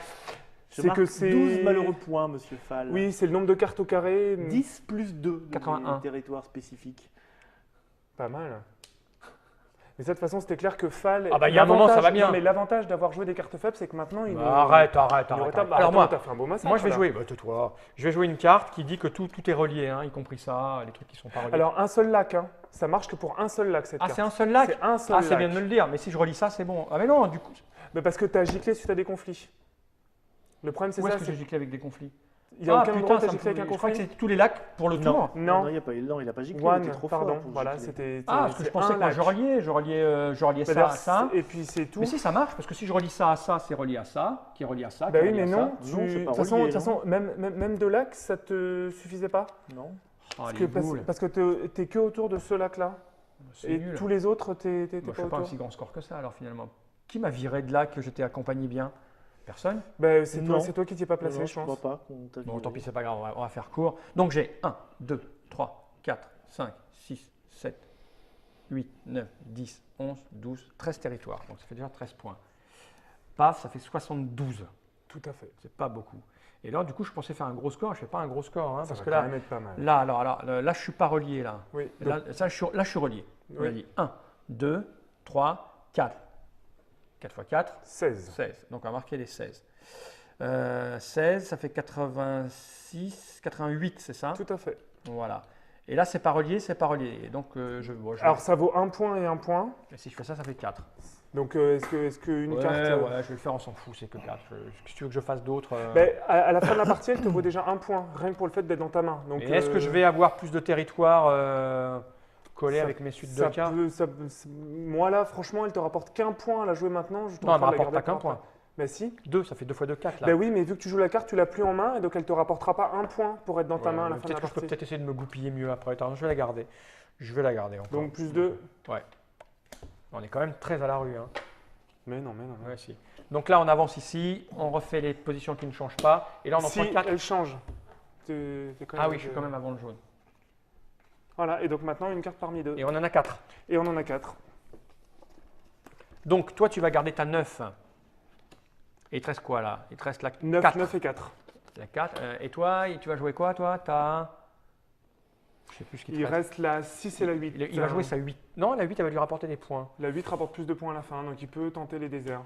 C: Je
B: C'est
C: marque
B: que c'est
C: 12 malheureux points, monsieur Fall.
B: Oui, c'est le nombre de cartes au carré.
C: 10 plus 2 de
A: 81.
C: mes territoires spécifiques.
B: Pas mal. Mais ça, de toute façon, c'était clair que Fall.
A: Ah bah, il y a un moment, ça va bien.
B: Non, mais l'avantage d'avoir joué des cartes faibles, c'est que maintenant, il.
A: Arrête. Alors moi,
B: t'as fait un beau massacre.
A: moi je vais
B: là.
A: jouer. Tais-toi. Je vais jouer une carte qui dit que tout est relié, hein, y compris ça, les trucs qui sont pas reliés.
B: Alors, un seul lac, hein. Ça marche que pour un seul lac, cette carte.
A: c'est un seul lac?
B: C'est un seul
A: Ah,
B: lac.
A: c'est bien de me le dire. Mais si je relis ça, c'est bon. Ah mais non, du coup.
B: Mais parce que tu as giclé si tu as des conflits. Le problème, c'est
A: Où
B: ça.
A: est-ce que j'ai giclé avec des conflits?
B: Il n'y a aucun endroit où tu as
A: ça me
B: giclé avec un
A: Je crois que
B: conflit.
A: c'est tous les lacs pour le tour.
B: Non.
C: Il a pas giclé, il
B: One,
C: était trop
B: pardon.
C: fort. pour
B: Voilà,
C: gicler.
B: c'était.
A: Ah, parce que je
B: c'est
A: pensais
B: un
A: que moi,
B: lac.
A: je reliais ça à ça.
B: Et puis c'est tout.
A: Mais si, ça marche, parce que si je relie ça à ça, c'est relié à ça, qui est relié à ça.
B: Bah
A: qui est
B: oui, mais
A: relié à
B: non.
A: ça.
C: Non, c'est
B: De
C: pas
B: toute
C: relié,
B: façon, même deux lacs, ça te suffisait pas?
C: Non.
A: Oh,
B: Parce
A: les
B: que,
A: boules.
B: parce que t'es que autour de ce lac-là.
A: C'est
B: Et
A: nul.
B: tous les autres, t'es
A: Moi, je
B: pas
A: fais pas un
B: autour.
A: si grand score que ça, alors finalement. Qui m'a viré de là que j'étais accompagné bien? Personne?
B: Bah, c'est
C: Non.
B: toi qui t'y es pas placé,
C: Non,
B: je
C: je crois
B: pense.
C: pas qu'on t'a
A: Bon,
C: viré.
A: tant pis, c'est pas grave, on va faire court. Donc j'ai 1, 2, 3, 4, 5, 6, 7, 8, 9, 10, 11, 12, 13 territoires. Donc ça fait déjà 13 points. Paf, ça fait 72.
B: Tout à fait.
A: C'est pas beaucoup. Et là, du coup, je pensais faire un gros score. Je fais pas un gros score. Hein,
B: Ça
A: parce
B: va
A: que
B: quand
A: là,
B: même être pas mal.
A: là, je suis pas relié là.
B: Oui.
A: Là, je suis relié. On a
B: Oui.
A: dit 1, 2, 3, 4. 4 x 4,
B: 16.
A: 16. Donc on va marquer les 16. 16, ça fait 86, 88, c'est ça?
B: Tout à fait.
A: Voilà. Et là, c'est pas relié, c'est pas relié. Et donc,
B: Alors, ça vaut 1 point et 1 point.
A: et si je fais ça, ça fait 4.
B: Donc, est-ce qu'une
A: Ouais,
B: carte.
A: ouais, je vais le faire, on s'en fout, c'est que 4. Si tu veux que je fasse d'autres.
B: Ben, à la fin de la partie, elle te vaut déjà 1 point, rien que pour le fait d'être dans ta main. Donc,
A: Et est-ce que je vais avoir plus de territoire collé
B: ça-
A: avec mes suites de
B: ça
A: cartes?
B: moi, là, franchement, elle te rapporte qu'un point à la jouer maintenant. Je
A: Non, elle me rapporte pas qu'un point.
B: Ben si.
A: 2, ça fait 2 fois 2, 4 là.
B: Ben oui, mais vu que tu joues la carte, tu l'as plus en main et donc elle te rapportera pas 1 point pour être dans ta
A: Ouais,
B: main à la
A: mais
B: fin de la
A: peut-être que je peux
B: partie.
A: peut-être essayer de me goupiller mieux après. Attends, je vais la garder. Je vais la garder encore.
B: Donc plus 2.
A: Ouais. On est quand même très à la rue. Hein.
B: Mais non.
A: Ouais, si. Donc là, on avance ici, on refait les positions qui ne changent pas. Et là, on en
B: Si
A: prend 4.
B: elle change. T'es quand même
A: Ah oui, je suis quand même avant le jaune.
B: Voilà, et donc maintenant une carte parmi deux.
A: Et on en a 4.
B: Et on en a 4.
A: Donc, toi, tu vas garder ta 9. Et il te reste quoi là? Il te reste la
B: 9,
A: 4.
B: 9 et 4.
A: La 4. Et toi, tu vas jouer quoi toi? T'as. Je sais plus ce qu'il te
B: Il
A: reste.
B: reste la 6 et la 8.
A: Il va jouer sa 8. Non, la 8, elle va lui rapporter des points.
B: La 8 rapporte plus de points à la fin, donc il peut tenter les déserts.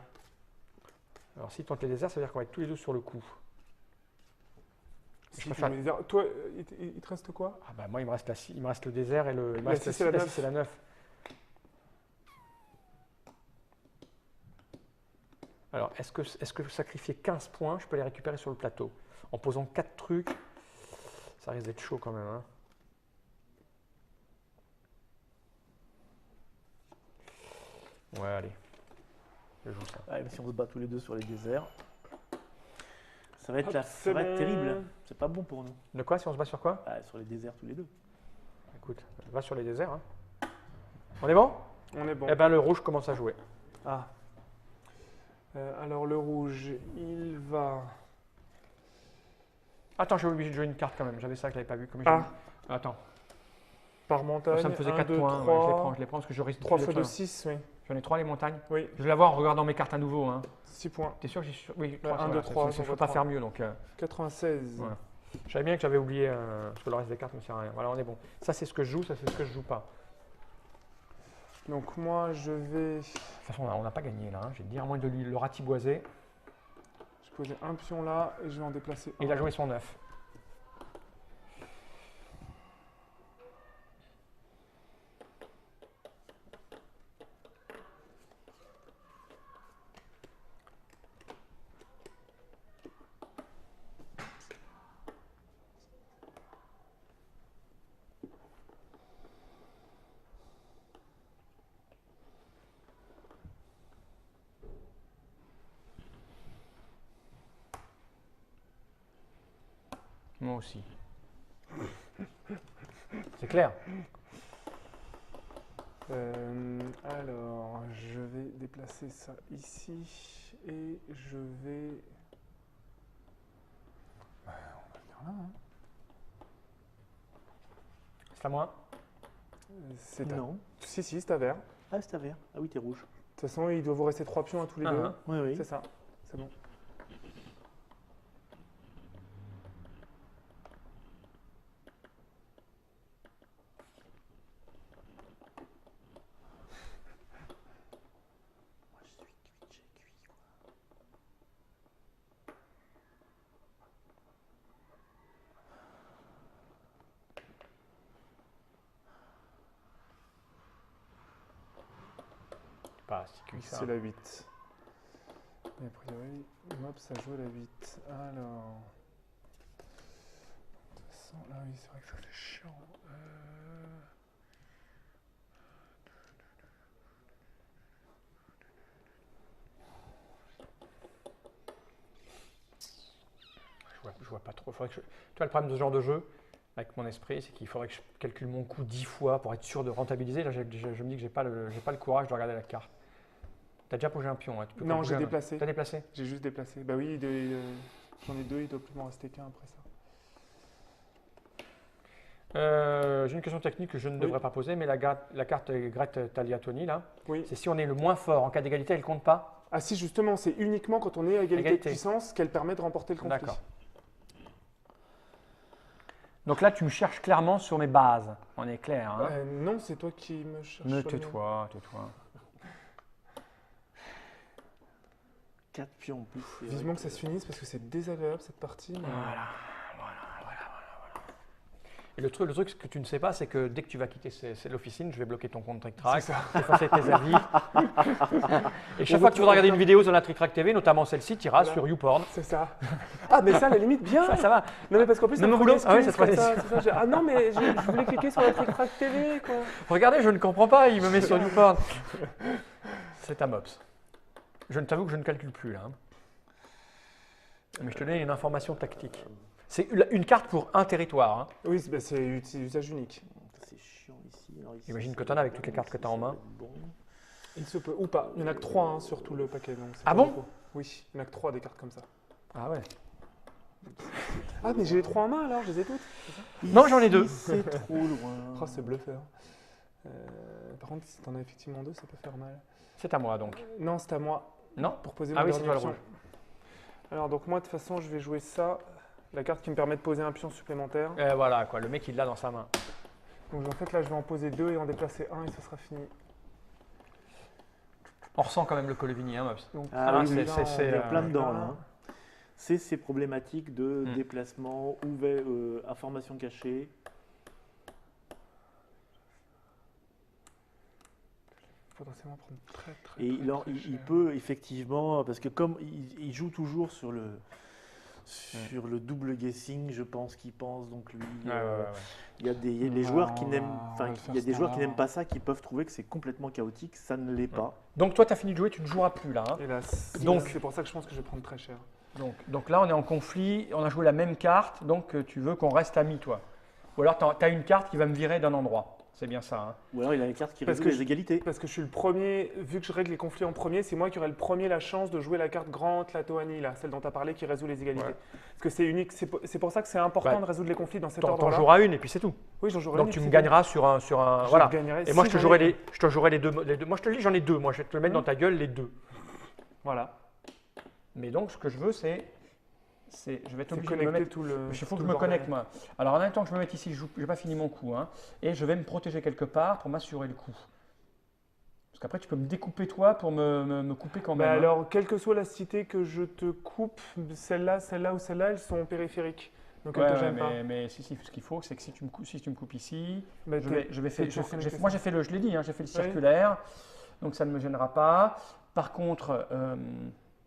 A: Alors, s'il tente les déserts, ça veut dire qu'on va être tous les deux sur le coup.
B: Si,
A: préfère-
B: mais les déserts- Toi, il te reste quoi?
A: Ah bah moi, il me reste, il me reste le désert et le. Il me
B: La
A: reste
B: 6 et la 9.
A: 6 et la 9. Alors, est-ce que sacrifier 15 points, je peux les récupérer sur le plateau? En posant 4 trucs, ça risque d'être chaud quand même. Hein. Ouais, allez. Je joue ça.
C: Ouais, mais si on se bat tous les deux sur les déserts, ça va être,
B: Hop,
C: ça
B: c'est
C: va être
B: bon.
C: terrible. C'est pas bon pour nous.
A: De quoi si on se bat sur quoi?
C: Ah, sur les déserts tous les deux.
A: Écoute, va sur les déserts. Hein. On est bon?
B: On est bon.
A: Eh bien, le rouge commence à jouer.
B: Ah. Alors le rouge, il va...
A: Attends, j'ai oublié de jouer une carte quand même. J'avais ça que je l'avais pas vu.
B: Ah.
A: Attends.
B: Par montagne,
A: Ça me faisait
B: 1,
A: 4
B: 2,
A: points.
B: 3,
A: Ouais, je les prends parce que je risque
B: 3
A: de
B: fois de
A: détruire.
B: 6, oui.
A: J'en ai 3 les montagnes.
B: Oui,
A: Je vais la voir en regardant mes cartes à nouveau. Hein.
B: 6 points.
A: T'es sûr que j'ai sur... Oui,
B: Ouais, 1, 2, 3,
A: Je ne peux
B: sur
A: pas
B: 3.
A: faire mieux. Donc,
B: 96.
A: ouais. Je savais bien que j'avais oublié parce que le reste des cartes ne me sert à rien. Voilà, on est bon. Ça, c'est ce que je joue. Ça, c'est ce que je joue pas.
B: Donc moi, je vais...
A: De toute façon, on n'a pas gagné là. Hein. Je vais te dire, à moins de lui le ratiboiser.
B: Je vais poser un pion là et je vais en déplacer un.
A: Il a joué son 9. Moi aussi. C'est clair.
B: Alors, je vais déplacer ça ici et je vais... on va venir là, hein.
A: C'est à moi.
B: C'est à...
C: Non.
B: Si, c'est à vert.
C: Ah, c'est à vert. Ah oui, t'es rouge.
B: De toute façon, il doit vous rester 3 pions à tous les
A: Ah,
B: deux.
A: hein.
C: Oui, oui.
B: C'est ça, c'est bon.
C: Moi, je suis cuit, j'ai cuit, quoi.
A: Pas si cuit que ça.
B: C'est la 8. Et a priori, Mops a joué la 8. Alors... De toute façon, là, oui, c'est vrai que ça c'est chiant.
A: Je vois pas trop. Faudrait que je... Tu vois, le problème de ce genre de jeu, avec mon esprit, c'est qu'il faudrait que je calcule mon coût 10 fois pour être sûr de rentabiliser. Là, je me dis que j'ai pas le courage de regarder la carte. T'as déjà posé un pion, hein. Tu peux
B: Non,
A: poser
B: j'ai
A: un-
B: déplacé.
A: T'as déplacé?
B: J'ai juste déplacé. Bah oui, j'en ai 2, il doit plus m'en rester qu'un après ça.
A: J'ai une question technique que je ne devrais pas poser, mais la carte Grete Tagliatoni, là,
B: Oui.
A: c'est si on est le moins fort en cas d'égalité, elle compte pas?
B: Ah si, justement, c'est uniquement quand on est à égalité de puissance qu'elle permet de remporter le conflit.
A: D'accord. Donc là, tu me cherches clairement sur mes bases. On est clair, hein?
B: Non, c'est toi qui me cherches.
A: Mais
B: sur le nom.
A: tais-toi, tais-toi.
C: 4 pions bouffés.
B: Vivement que ça se finisse parce que c'est désagréable cette partie. Mais...
A: Voilà. Et le truc ce que tu ne sais pas, c'est que dès que tu vas quitter l'officine, je vais bloquer ton compte TrickTrack,
B: C'est ça.
A: effacer tes avis. Et chaque fois que tu voudras regarder une vidéo sur la TrickTrack TV, notamment celle-ci, tu iras
B: Voilà.
A: sur YouPorn.
B: C'est ça. Ah, mais ça, à la limite, bien.
A: Ça va.
B: Non, mais parce qu'en plus,
A: Même
B: ça
A: au
B: me
A: boulot.
B: prenait
A: Ah oui, ça te
B: screen,
A: prenait
B: c'est ça. Ah non, mais je voulais cliquer sur la TrickTrack TV, quoi.
A: Regardez, je ne comprends pas, il me met sur YouPorn. C'est un mops. Je ne t'avoue que je ne calcule plus là. Hein. Mais je te donne une information tactique. C'est une carte pour un territoire. Hein.
B: Oui, c'est usage unique.
C: C'est chiant ici. Alors ici
A: Imagine
C: c'est
A: que t'en as avec
C: bon,
A: toutes les cartes que
C: ici,
A: t'as en
C: ça
A: main.
C: va être bon.
B: Il se peut, ou pas. Il n'y en a que 3 hein, sur tout le paquet. Donc
A: Ah
B: pas
A: bon
B: beaucoup. Oui, il n'y en a que 3 des cartes comme ça.
A: Ah ouais.
B: Ah, mais j'ai les 3 en main alors, je les ai toutes.
A: Non, j'en ai 2.
C: C'est trop loin.
B: Oh, c'est bluffeur. Par contre, si t'en as effectivement 2, ça peut faire mal.
A: C'est à moi donc.
B: Non, c'est à moi
A: Non?
B: pour poser
A: Ah
B: mon
A: oui, c'est
B: dernier
A: toi le
B: pion.
A: rouge.
B: Alors, donc moi, de toute façon, je vais jouer ça. La carte qui me permet de poser un pion supplémentaire.
A: Voilà quoi, le mec il l'a dans sa main.
B: Donc en fait, là, je vais en poser 2 et en déplacer 1 et ce sera fini.
A: On ressent quand même le Colevini, hein, Mops.
B: Donc,
C: Ah oui, oui,
A: c'est,
C: il y a plein
A: euh,
C: dedans là. hein. C'est ces problématiques de
A: Mm.
C: déplacement, information cachée.
B: potentiellement prendre très
C: Et
B: très, très
C: il
B: cher.
C: peut effectivement, parce que comme il joue toujours sur le double guessing, je pense qu'il pense, donc lui, il y a des joueurs qui n'aiment, enfin, il y a des joueurs qui n'aiment pas ça, qui peuvent trouver que c'est complètement chaotique, ça ne l'est pas.
A: Donc toi tu as fini de jouer, tu ne joueras plus là. Hein.
B: Hélas.
A: Donc-
B: C'est pour ça que je pense que je vais prendre très cher.
A: Donc là on est en conflit, on a joué la même carte, donc tu veux qu'on reste amis toi. Ou alors tu as une carte qui va me virer d'un endroit. C'est bien ça. Hein.
C: Ou alors il a les cartes qui
B: Parce
C: résolent
B: que
C: les égalités.
B: Parce que je suis le premier, vu que je règle les conflits en premier, c'est moi qui aurai le premier la chance de jouer la carte Grant Latoani, là, celle dont tu as parlé, qui résout les égalités.
A: Ouais.
B: Parce que c'est unique, c'est pour ça que c'est important
A: Bah,
B: de résoudre les conflits dans cet
A: T'en
B: ordre-là.
A: joueras une et puis c'est tout.
B: Oui, j'en jouerai
A: Donc
B: une,
A: tu
B: et
A: me
B: puis
A: gagneras sur un
B: je
A: voilà.
B: gagnerai
A: Et moi
B: si
A: je te
B: j'en ai
A: jouerai
B: une.
A: je te jouerai les deux. Moi je te le dis, j'en ai deux. Moi je vais te le mettre dans ta gueule les deux.
B: Voilà.
A: Mais donc ce que je veux c'est je vais être
B: C'est
A: obligé de me
B: connecter
A: mettre.
B: tout le.
A: Il faut
B: tout
A: que je
B: le
A: me
B: bordel.
A: connecte moi. Alors en même temps que je me mette ici, je n'ai pas fini mon coup. Hein, et je vais me protéger quelque part pour m'assurer le coup. Parce qu'après tu peux me découper toi pour me couper quand même.
B: Bah
A: hein.
B: alors, quelle que soit la cité que je te coupe, celle-là ou celle-là, elles sont périphériques. Donc elles
A: Ouais,
B: te gênent pas.
A: mais si, ce qu'il faut, c'est que si tu me coupes ici,
B: Bah,
A: je vais faire.
B: t'es toujours connecté,
A: Moi
B: ça.
A: j'ai fait je l'ai dit, hein, j'ai fait le
B: Oui.
A: circulaire, donc ça ne me gênera pas. Par contre,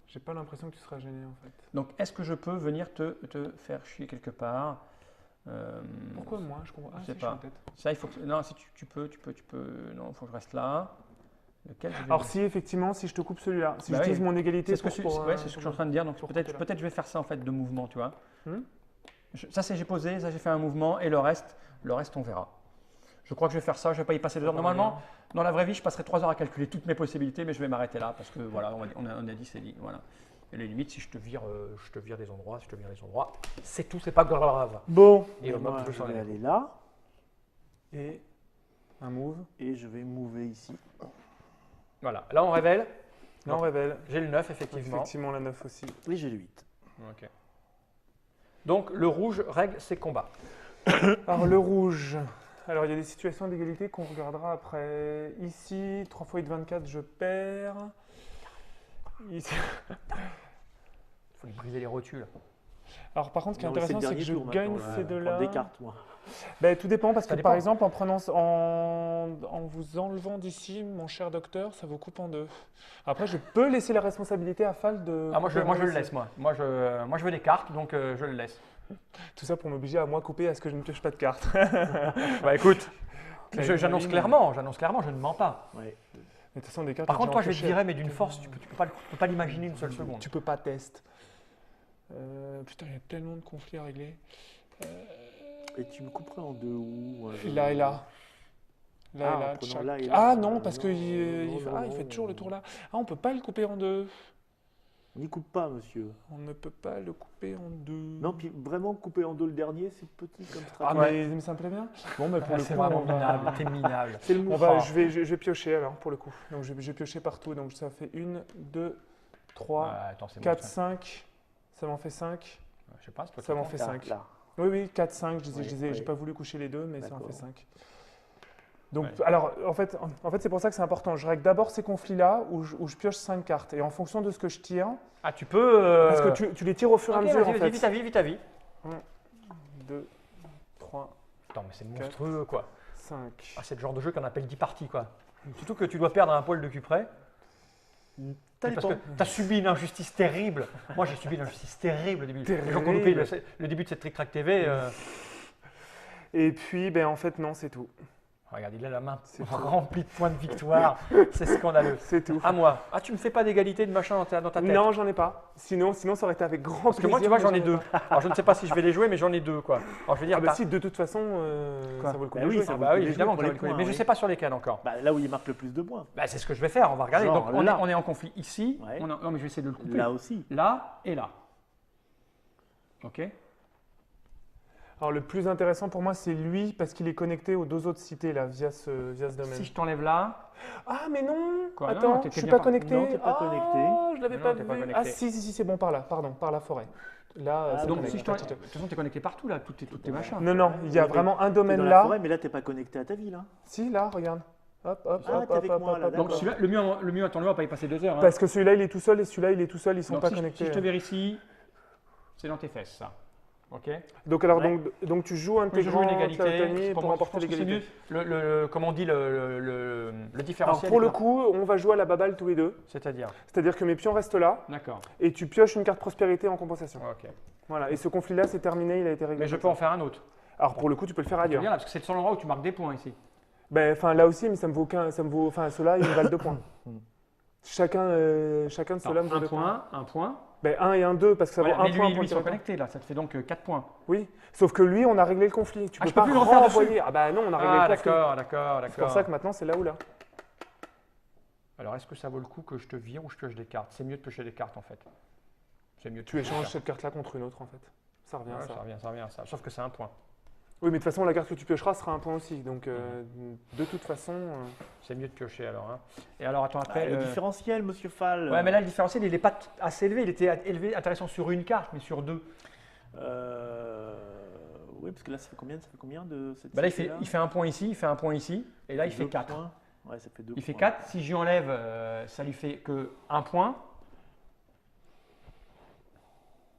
B: J'ai pas l'impression que tu seras gêné en fait.
A: donc est-ce que je peux venir te faire chier quelque part
B: Pourquoi moi Je comprends. Ah,
A: je
B: si,
A: sais
B: je suis
A: pas.
B: en tête.
A: Ça, il faut que. Non, si tu peux. Non, il faut que je reste là. Lequel je vais-
B: Alors si effectivement, si je te coupe celui-là, si
A: Bah
B: j'utilise
A: oui.
B: mon égalité
A: c'est ce que,
B: pour,
A: ouais, c'est ce que je suis en train de dire. Donc
B: pour
A: peut-être
B: couper là.
A: je vais faire ça en fait de mouvement, tu vois.
B: Hmm.
A: Ça c'est j'ai posé, ça j'ai fait un mouvement et le reste on verra. Je crois que je vais faire ça, je vais pas y passer 2 heures. Normalement, dans la vraie vie, je passerai 3 heures à calculer toutes mes possibilités, mais je vais m'arrêter là parce que voilà, on a dit c'est dit. Voilà. Et les limites, si je te vire des endroits, c'est tout, c'est pas grave.
C: Bon,
A: Et
C: et
A: on va
C: moi,
A: plutôt
C: je
A: sur
C: vais
A: les-
C: aller là
B: Et un move.
C: et je vais mover ici.
A: Voilà. Là, on révèle.
B: Là on révèle.
A: J'ai le 9, effectivement.
B: Effectivement la 9 aussi.
C: Et j'ai le 8.
A: Ok. Donc le rouge règle ses combats.
B: Alors le rouge. Alors il y a des situations d'égalité qu'on regardera après. Ici, 3 x 8, 24, je perds. Ici.
A: Il faut lui briser les rotules.
B: Alors par contre, ce qui est
C: Non, mais
B: intéressant,
C: le
B: c'est que
C: dernier
B: je
C: tour
B: gagne
C: maintenant, là,
B: ces
C: on va
B: deux-là.
C: prendre des cartes, moi.
B: Ben, tout dépend parce
A: Ça
B: que
A: dépend.
B: par exemple, en vous enlevant d'ici, mon cher docteur, ça vous coupe en deux. Après, je peux laisser la responsabilité à Fal de.
A: Ah, moi je
B: couper
A: le
B: en
A: laisse, moi. Moi je veux des cartes, donc je le laisse.
B: Tout ça pour m'obliger à moi couper à ce que je ne pioche pas de cartes.
A: Bah écoute,
B: Claire
A: j'annonce
B: Maline.
A: clairement, je ne mens pas.
C: Ouais.
B: Mais de toute façon, des cartes.
A: Par
B: j'ai
A: contre, toi, je vais te
B: empêché.
A: virer, mais d'une force, tu peux pas l'imaginer une seule seconde.
B: Tu peux pas test. Putain, il y a tellement de conflits à régler.
C: Et tu me couperais en deux où
B: Là et là.
C: Ah,
B: Là et
C: en
B: là.
C: prenant
B: chaque-
C: là et là.
B: Ah non, parce
C: Non,
B: qu'il
C: non,
B: il fait
C: non.
B: toujours le tour là. Ah, on peut pas le couper en deux.
C: On n'y coupe pas, monsieur.
B: On ne peut pas le couper en deux.
C: Non, puis vraiment couper en deux le dernier, c'est petit comme
B: Ah,
C: stratégie.
B: mais ça me plaît bien. Bon, mais pour
A: Ah,
B: le
A: c'est
B: coup,
A: vraiment
B: on va-
A: minable, t'es minable.
C: C'est le
B: On
C: mot.
B: va, je vais piocher alors pour le coup. Donc je vais piocher partout. Donc ça fait 1, 2, 3,
A: Attends, c'est bon,
B: 4,
A: ça.
B: 5. Ça m'en fait 5.
A: Je sais pas, c'est toi
B: Ça
A: qui
B: m'en
A: comptes.
B: fait
C: Là,
B: 5.
C: là.
B: Oui, 4, 5.
C: Oui,
B: J'ai
C: oui.
B: pas voulu coucher les deux, mais ça en
C: D'accord.
B: fait 5. Donc,
A: Ouais.
B: alors, en fait c'est pour ça que c'est important. Je règle d'abord ces conflits-là où je pioche 5 cartes. Et en fonction de ce que je tire,
A: Ah, tu peux.
B: parce que tu les tires au fur et à
A: Ok,
B: mesure, en
A: vas-y,
B: fait.
A: vite à vie, vite à vie.
B: 2, 3,
A: Attends, mais c'est monstrueux, quoi.
B: 5.
A: Ah, c'est le genre de jeu qu'on appelle 10 parties, quoi. Surtout que tu dois perdre un poil de cul près.
C: Ça
A: Parce que
C: dépend.
A: tu as subi une injustice terrible. Moi, j'ai subi une injustice terrible au début. Les gens qui ont loupé le début de cette Trick Track TV.
B: Et puis, ben, en fait, non, c'est tout.
A: Regarde, il a la main
B: C'est tout.
A: remplie de points de victoire. C'est scandaleux.
B: C'est tout.
A: À moi. Ah, tu me fais pas d'égalité de machin dans ta tête.
B: Non, j'en ai pas. Sinon, ça aurait été avec grand
A: Parce que
B: plaisir.
A: moi, tu vois,
B: mais
A: j'en ai
B: ai
A: deux.
B: pas.
A: Alors, je ne sais pas si je vais les jouer, mais j'en ai deux, quoi. Alors, je vais dire.
B: Ah bah
A: t'as-
B: si, de toute façon,
A: Quoi
B: ça vaut le coup
C: Bah
B: de
C: oui,
B: jouer.
C: ça
A: Ah
C: vaut
A: bah
C: le
A: oui,
C: coup de
A: évidemment,
C: jouer
A: que
C: pour
A: ça
C: les
A: va le
C: points,
A: mais je ne
C: oui.
A: sais pas sur lesquels encore.
C: Bah, là où il marque le plus de points.
A: Bah, c'est ce que je vais faire. On va regarder.
C: Genre
A: Donc, on
C: là.
A: est en conflit ici.
C: Ouais.
A: Non, mais je vais essayer de le couper.
C: Là aussi.
A: Là et là. Ok.
B: Alors le plus intéressant pour moi, c'est lui parce qu'il est connecté aux deux autres cités là via ce domaine.
A: Si je t'enlève là.
B: Ah mais non.
A: Quoi, non,
B: Attends,
A: t'es
B: je suis
A: bien
B: pas
A: par-
B: connecté.
C: Non, t'es pas connecté.
B: Ah, je l'avais
A: Non,
B: pas
A: t'es
B: vu.
A: pas connecté.
B: Ah si, c'est bon par là. Pardon, par la forêt. Là,
C: Ah,
B: c'est
C: donc,
A: Donc,
B: connecté.
A: si je t'en- de toute façon, tu es connecté partout là, toutes tes machins.
B: Non, non, il y a
C: Oui, mais
B: vraiment un
C: T'es
B: domaine
C: dans la
B: là.
C: forêt, mais là, t'es pas connecté à ta ville. Hein.
B: Si, là, regarde. Hop, hop,
C: Ah,
B: hop,
C: t'es avec
B: hop,
C: moi,
B: hop,
C: là,
B: hop,
A: Donc,
B: hop.
A: celui-là, le mieux, attends, le mieux, on va pas y passer 2 heures. Hein.
B: Parce que celui-là, il est tout seul et celui-là, il est tout seul, ils sont
A: Donc,
B: pas
A: si je
B: connectés.
A: te vérifie, c'est dans tes fesses, ça. Ok.
B: Donc, alors,
C: Ouais.
B: donc tu joues
A: Oui, je joue
B: intégrant
A: une égalité.
B: pour
A: moi, je
B: remporter
A: pense que c'est
B: l'égalité.
A: mieux. Comme on dit, le
B: Alors,
A: différentiel.
B: pour
A: est
B: le
A: là.
B: coup, on va jouer à la baballe tous les deux.
A: C'est-à-dire.
B: C'est-à-dire que mes pions restent là
A: D'accord.
B: et tu pioches une carte prospérité en compensation.
A: Ok.
B: Voilà, et ce conflit-là, c'est terminé, il a été réglé.
A: Mais je peux en faire un autre.
B: Alors, pour le coup, tu peux le faire
A: C'est
B: ailleurs.
A: bien là, parce que c'est le seul endroit où tu marques des points ici.
B: Ben, enfin, là aussi, mais ça me vaut aucun. Enfin, ceux-là, ils me valent 2 points. Chacun de
A: Non,
B: ceux-là me vaut
A: un
B: 2 points.
A: point, un point.
B: Ben 1 et 1, 2, parce que ça vaut
A: Voilà,
B: un
A: mais
B: point
A: lui,
B: pour
A: ils
B: le
A: sont
B: territoire.
A: connectés là, ça te fait donc 4 points.
B: Oui, sauf que lui, on a réglé le conflit. Tu
A: Ah,
B: peux
A: je peux
B: pas
A: plus le refaire dessus.
B: renvoyer. Ah bah non, on a réglé
A: Ah
B: le conflit.
A: d'accord.
B: C'est pour ça que maintenant, c'est là ou là.
A: Alors est-ce que ça vaut le coup que je te vire ou je pioche des cartes? C'est mieux de piocher des cartes en fait. C'est mieux de
B: Tu
A: piocher des
B: échanges
A: cartes.
B: cette carte-là contre une autre, en fait. Ça revient à
A: Ouais,
B: ça.
A: ça revient à ça. Sauf que c'est un point.
B: Oui, mais de toute façon, la carte que tu piocheras sera un point aussi. Donc, de toute façon...
A: C'est mieux de piocher alors. Hein. Et alors attends
C: Ah,
A: après.
C: le différentiel, monsieur Fall.
A: Ouais, mais là le différentiel il n'est pas assez élevé. Il était élevé, intéressant sur une carte, mais sur deux.
C: Oui, parce que là, ça fait combien de cette
A: Bah là,
C: cité-là
A: il fait un point ici, il fait un point ici, et là il fait 4.
C: points. Ouais, ça fait 2
A: Il fait
C: points.
A: 4. Si j'y enlève, ça lui fait que 1 point.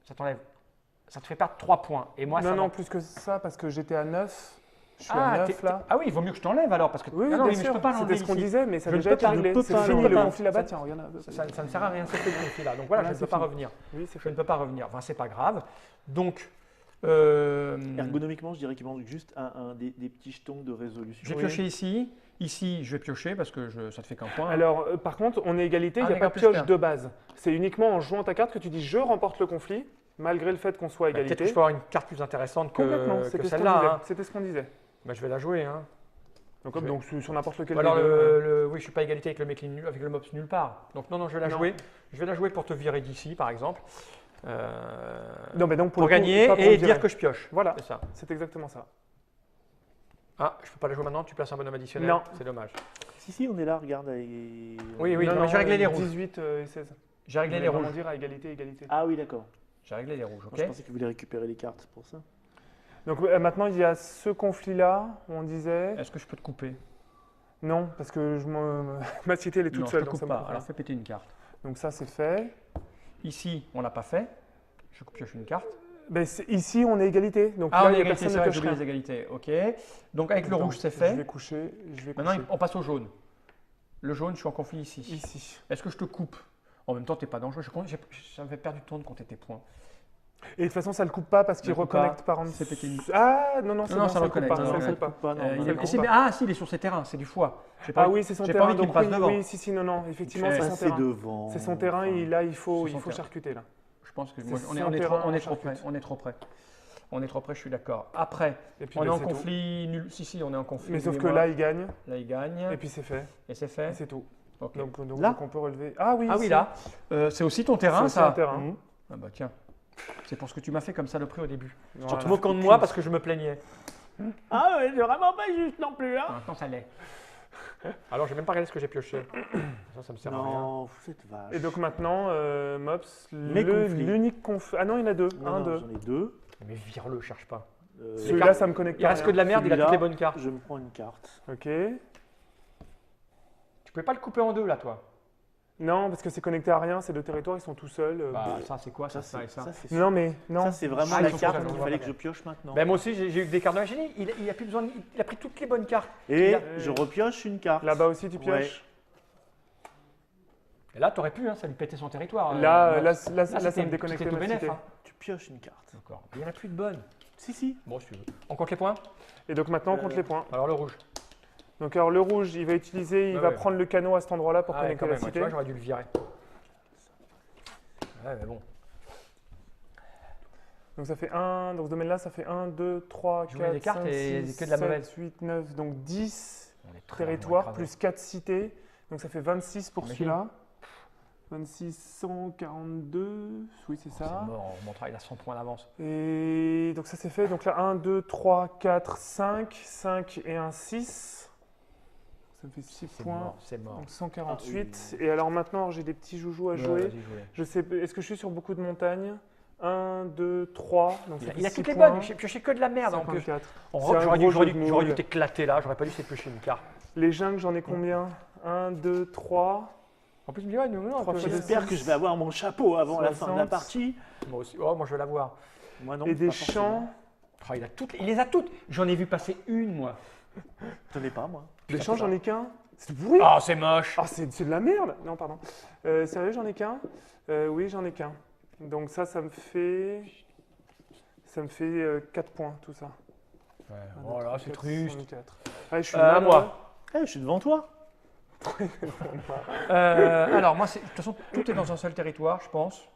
A: Ça t'enlève. Ça te fait perdre 3 points. Et moi,
B: non,
A: ça
B: non,
A: m'en-
B: plus que ça, parce que j'étais à 9. Je suis
A: Ah,
B: à 9 là.
A: ah oui, il vaut mieux que je t'enlève alors parce que.
B: Oui,
A: Ah non,
B: bien
A: mais je
B: sûr,
A: peux pas l'enlever
B: c'était ce qu'on
A: ici.
B: disait, mais ça a
A: Je
B: déjà
A: ne
B: été
A: peux pas,
B: réglé.
C: je peux
B: C'est
C: pas,
B: fini
C: je peux
B: le
C: pas.
B: conflit là-bas,
A: Ça-
B: tiens, regarde.
A: Ça ne sert à rien, c'est fait le conflit là. Donc voilà,
B: Voilà,
A: je ne peux
B: c'est
A: pas
B: fini.
A: revenir.
B: Oui, c'est
A: Je
B: fait.
A: ne peux pas revenir. Enfin, c'est pas grave. Donc,
C: Ergonomiquement, je dirais qu'il manque juste des petits jetons de résolution.
A: je vais piocher ici. Ici, je vais piocher parce que ça te fait qu'un point.
B: Alors, par contre, on est égalité, il
A: Ah,
B: n'y a pas
A: d'accord,
B: de
A: plus
B: pioche
A: qu'un.
B: de base. C'est uniquement en jouant ta carte que tu dis je remporte le conflit, malgré le fait qu'on soit à
A: Bah, peut-être
B: égalité.
A: que je peux avoir une carte plus intéressante
B: Complètement,
A: que
B: c'était ce qu'on
A: celle-là.
B: disait.
A: Hein.
B: C'était ce qu'on disait.
A: Bah, je vais la jouer. Hein.
B: Donc,
A: Je vais-
B: donc sur n'importe lequel
A: Ou alors,
B: des deux.
A: oui, je ne suis pas à égalité avec le mec avec le mops nulle part. Donc, non, je vais la
B: Non.
A: jouer. Je vais la jouer pour te virer d'ici, par exemple.
B: Non, mais donc
A: pour
B: le coup,
A: gagner
B: pas pour
A: et
B: le
A: dire
B: virer.
A: que je pioche.
B: Voilà,
A: C'est ça.
B: c'est exactement ça.
A: Ah, je peux pas la jouer maintenant, tu places un bonhomme additionnel.
B: Non.
A: C'est dommage.
C: Si, on est là, regarde.
A: Oui,
B: Non,
A: non, mais j'ai réglé les rouges.
B: 18 et 16.
A: J'ai réglé
B: Je
A: les
B: voulais
A: rouges.
B: vraiment dire à égalité, égalité.
C: Ah oui, d'accord.
A: J'ai réglé les rouges,
C: Moi,
A: ok?
C: je pensais qu'il voulait récupérer les cartes, c'est pour ça.
B: Donc maintenant, il y a ce conflit-là, où on disait...
A: Est-ce que je peux te couper?
B: Non, parce que ma cité, elle est toute
A: Non,
B: seule.
A: je te
B: donc ça
A: coupe
B: me
A: pas.
B: convient.
A: Alors fais péter une carte.
B: Donc ça, c'est fait.
A: Ici, on l'a pas fait. Je pioche une carte.
B: Ben, ici, on est égalité. Donc
A: Ah,
B: là,
A: on
B: il
A: est
B: n'y a
A: égalité,
B: personne
A: c'est
B: ne
A: vrai,
B: pioche
A: j'oublie
B: rien.
A: les égalités. Ok. Donc avec le
B: Attends,
A: rouge, c'est
B: Je
A: fait.
B: vais coucher.
A: Maintenant, on passe au jaune. Le jaune, je suis en conflit ici.
B: Ici.
A: Est-ce que je te coupe? En même temps, tu n'es pas dangereux. Ça me fait perdre du temps de compter tes points.
B: Et de toute façon, ça ne le coupe pas parce qu'il
A: Ne coupe
B: reconnecte
A: pas.
B: par en
A: C'est pété une-
B: Ah, non, c'est
A: Non,
B: bon,
A: ça
B: ça ne le coupe
A: reconnecte,
B: pas.
A: non,
B: Ça
A: non,
B: ne
C: ça
B: coupe pas.
C: coupe pas, non.
A: Il
C: non,
A: est-
C: non.
A: c'est- ah, si, il est sur ses terrains, c'est du foie. J'ai pas
B: Ah
A: envie-
B: oui, c'est son
A: j'ai
B: terrain.
A: pas envie qu'il me
B: Donc
A: passe
B: oui,
A: devant.
B: oui, si, non. Effectivement,
A: Je
B: c'est
A: fais
B: son
C: C'est
B: terrain.
C: devant.
B: C'est son terrain et là, il faut
A: C'est son terrain.
B: charcuter là.
A: Je pense que
B: C'est
A: moi,
B: son
A: on est trop
B: terrain,
A: on est
B: on
A: trop près.
B: charcute.
A: On est trop près. On est trop près, je suis d'accord. Après,
B: Et puis,
A: on est
B: ben,
A: en
B: c'est tout.
A: conflit nul. Si, on est en conflit.
B: Mais sauf
A: lui et
B: que
A: moi.
B: là, il gagne.
A: Là, il gagne.
B: Et puis c'est fait.
A: Et c'est
B: Et
A: fait.
B: c'est tout.
A: Ok.
B: Donc
C: Là
B: on peut relever. Ah oui,
A: Ah oui,
B: ici.
A: là. C'est aussi ton
B: C'est
A: terrain,
B: aussi
A: ça.
B: un terrain.
C: Mhm.
A: Ah bah tiens. C'est pour ce que tu m'as fait comme ça le prix au début.
B: Voilà.
A: En te moquant de moi parce que je me plaignais.
C: Ah ouais, c'est vraiment pas juste non plus, hein.
A: Maintenant, ça l'est. Alors, j'ai même pas regardé ce que j'ai pioché. Ça me sert à rien.
C: Non, vous êtes vache.
B: Et donc maintenant, Mops,
C: Mes conflits.
B: l'unique conflit. Ah non, il y en a deux.
C: Non,
B: Un,
C: non,
B: deux.
C: j'en ai deux.
A: Mais vire-le, cherche pas.
B: Celui-là,
A: cartes-
B: ça me connecte
A: Il
B: à
A: reste que
B: rien.
A: de la merde, il a toutes
C: Celui-là,
A: les bonnes cartes.
C: Je me prends une carte.
B: Ok.
A: Tu pouvais pas le couper en deux, là, toi.
B: Non, parce que c'est connecté à rien, ces deux territoires, ils sont tout seuls.
A: Bah, ça, c'est quoi, ça, ça et ça?
C: c'est
B: Non, mais non.
C: ça, c'est vraiment
A: Ah,
C: la
A: ils sont
C: carte
A: tout seuls,
C: qu'il
A: on voit
C: fallait
A: pas
C: que je pioche maintenant.
A: Ben, moi aussi, j'ai eu des cartes de la génie. Il a plus besoin. Il a pris toutes les bonnes cartes.
C: Et
A: il
C: je repioche une carte.
B: Là-bas aussi, tu
C: Ouais.
B: pioches.
A: Et là, t'aurais pu, hein, ça lui pétait son territoire.
B: Là, ça
A: c'était-
B: me déconnectait
A: c'était tout
B: ma
A: bénef,
B: cité.
A: hein.
C: Tu pioches une carte.
A: D'accord. Il n'y en a plus de bonnes.
C: Si.
A: Bon, si tu veux. On compte les points?
B: Et donc maintenant, on compte les points.
A: Alors, le rouge.
B: Donc alors le rouge, il va utiliser, il
A: Ouais,
B: va
A: ouais.
B: prendre le canot à cet endroit-là pour
A: Ah ouais,
B: connecter
A: quand
B: la
A: même, ouais, tu
B: cité.
A: vois, j'aurais dû le virer. Ouais, mais bon.
B: Donc ça fait 1, dans ce domaine-là, ça fait 1, 2, 3,
A: Jouer
B: 4,
A: des cartes
B: 5,
A: et
B: 6,
A: que de la
B: 7,
A: mauvaise.
B: 8, 9, donc 10
A: On est très
B: territoires,
A: écrasé.
B: plus 4 cités. Donc ça fait 26 pour
A: Imagine.
B: celui-là. 26, 142, oui c'est
A: C'est
B: ça.
A: mort, mon travail, il a 100 points d'avance.
B: Et donc ça c'est fait. Donc là 1, 2, 3, 4, 5, 5 et 1, 6. Ça me fait 6
A: C'est
B: points.
A: mort, c'est mort.
B: Donc 148. Et alors maintenant j'ai des petits joujoux à
A: Ouais,
B: jouer.
A: vas-y, jouez.
B: Je sais, est-ce que je suis sur beaucoup de montagnes? 1, 2, 3. Donc ça fait
A: Il a
B: 6
A: toutes les
B: points.
A: bonnes, j'ai pioché que de la merde en plus.
B: 54.
A: En
B: C'est
A: rock,
B: un
A: j'aurais
B: gros
A: dû,
B: jeu de
A: j'aurais dû
B: moule.
A: t'éclater là, j'aurais pas dû piocher une carte.
B: Les jungles, j'en ai combien? 1, 2, 3.
A: En plus, je me dis, ouais, non,
B: Trois fois
C: J'espère que je vais avoir mon chapeau avant la fin de la
B: 60.
C: partie.
A: Moi aussi, oh, moi je veux l'avoir.
C: Moi non.
B: Et des
C: pas forcément.
B: champs.
A: Oh, il les a toutes. J'en ai vu passer une, moi.
C: J'en ai pas, moi.
B: Les champs, j'en ai qu'un. Oui.
A: Oh, c'est moche.
B: Ah, c'est de la merde. Non, pardon. Sérieux, j'en ai qu'un? Oui, j'en ai qu'un. Donc ça me fait 4 points, tout ça.
A: Ouais, oh là, c'est triste.
B: 64. Ah, je suis
A: À
B: malheureux.
A: moi.
C: Eh, je suis devant toi.
A: Alors, moi, de toute façon, tout est dans un seul territoire, je pense.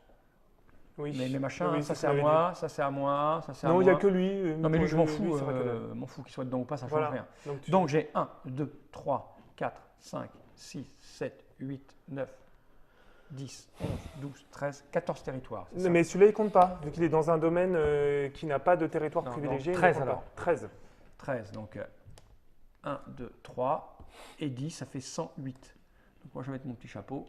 B: Oui.
A: Mais machin,
B: Oui,
A: ça
B: c'est
A: c'est
B: ce
A: à
B: qu'on
A: moi, ça c'est à moi, ça c'est à
B: Non,
A: moi.
B: il n'y a que lui.
A: Non, mais lui, je m'en
B: lui,
A: fous.
B: c'est vrai que-
A: M'en fous qu'il soit dedans ou pas, ça change
B: Voilà.
A: rien.
B: Donc,
A: Donc j'ai 1, 2, 3, 4, 5, 6, 7, 8, 9, 10, 11, 12, 13, 14 territoires. c'est ça.
B: mais celui-là, il compte pas, vu qu'il est dans un domaine qui n'a pas de territoire
A: Non,
B: privilégié.
A: non,
B: il
A: 13
B: ne compte
A: alors.
B: pas. 13.
A: 13, donc 1, 2, 3 et 10, ça fait 108. Donc moi je vais mettre mon petit chapeau.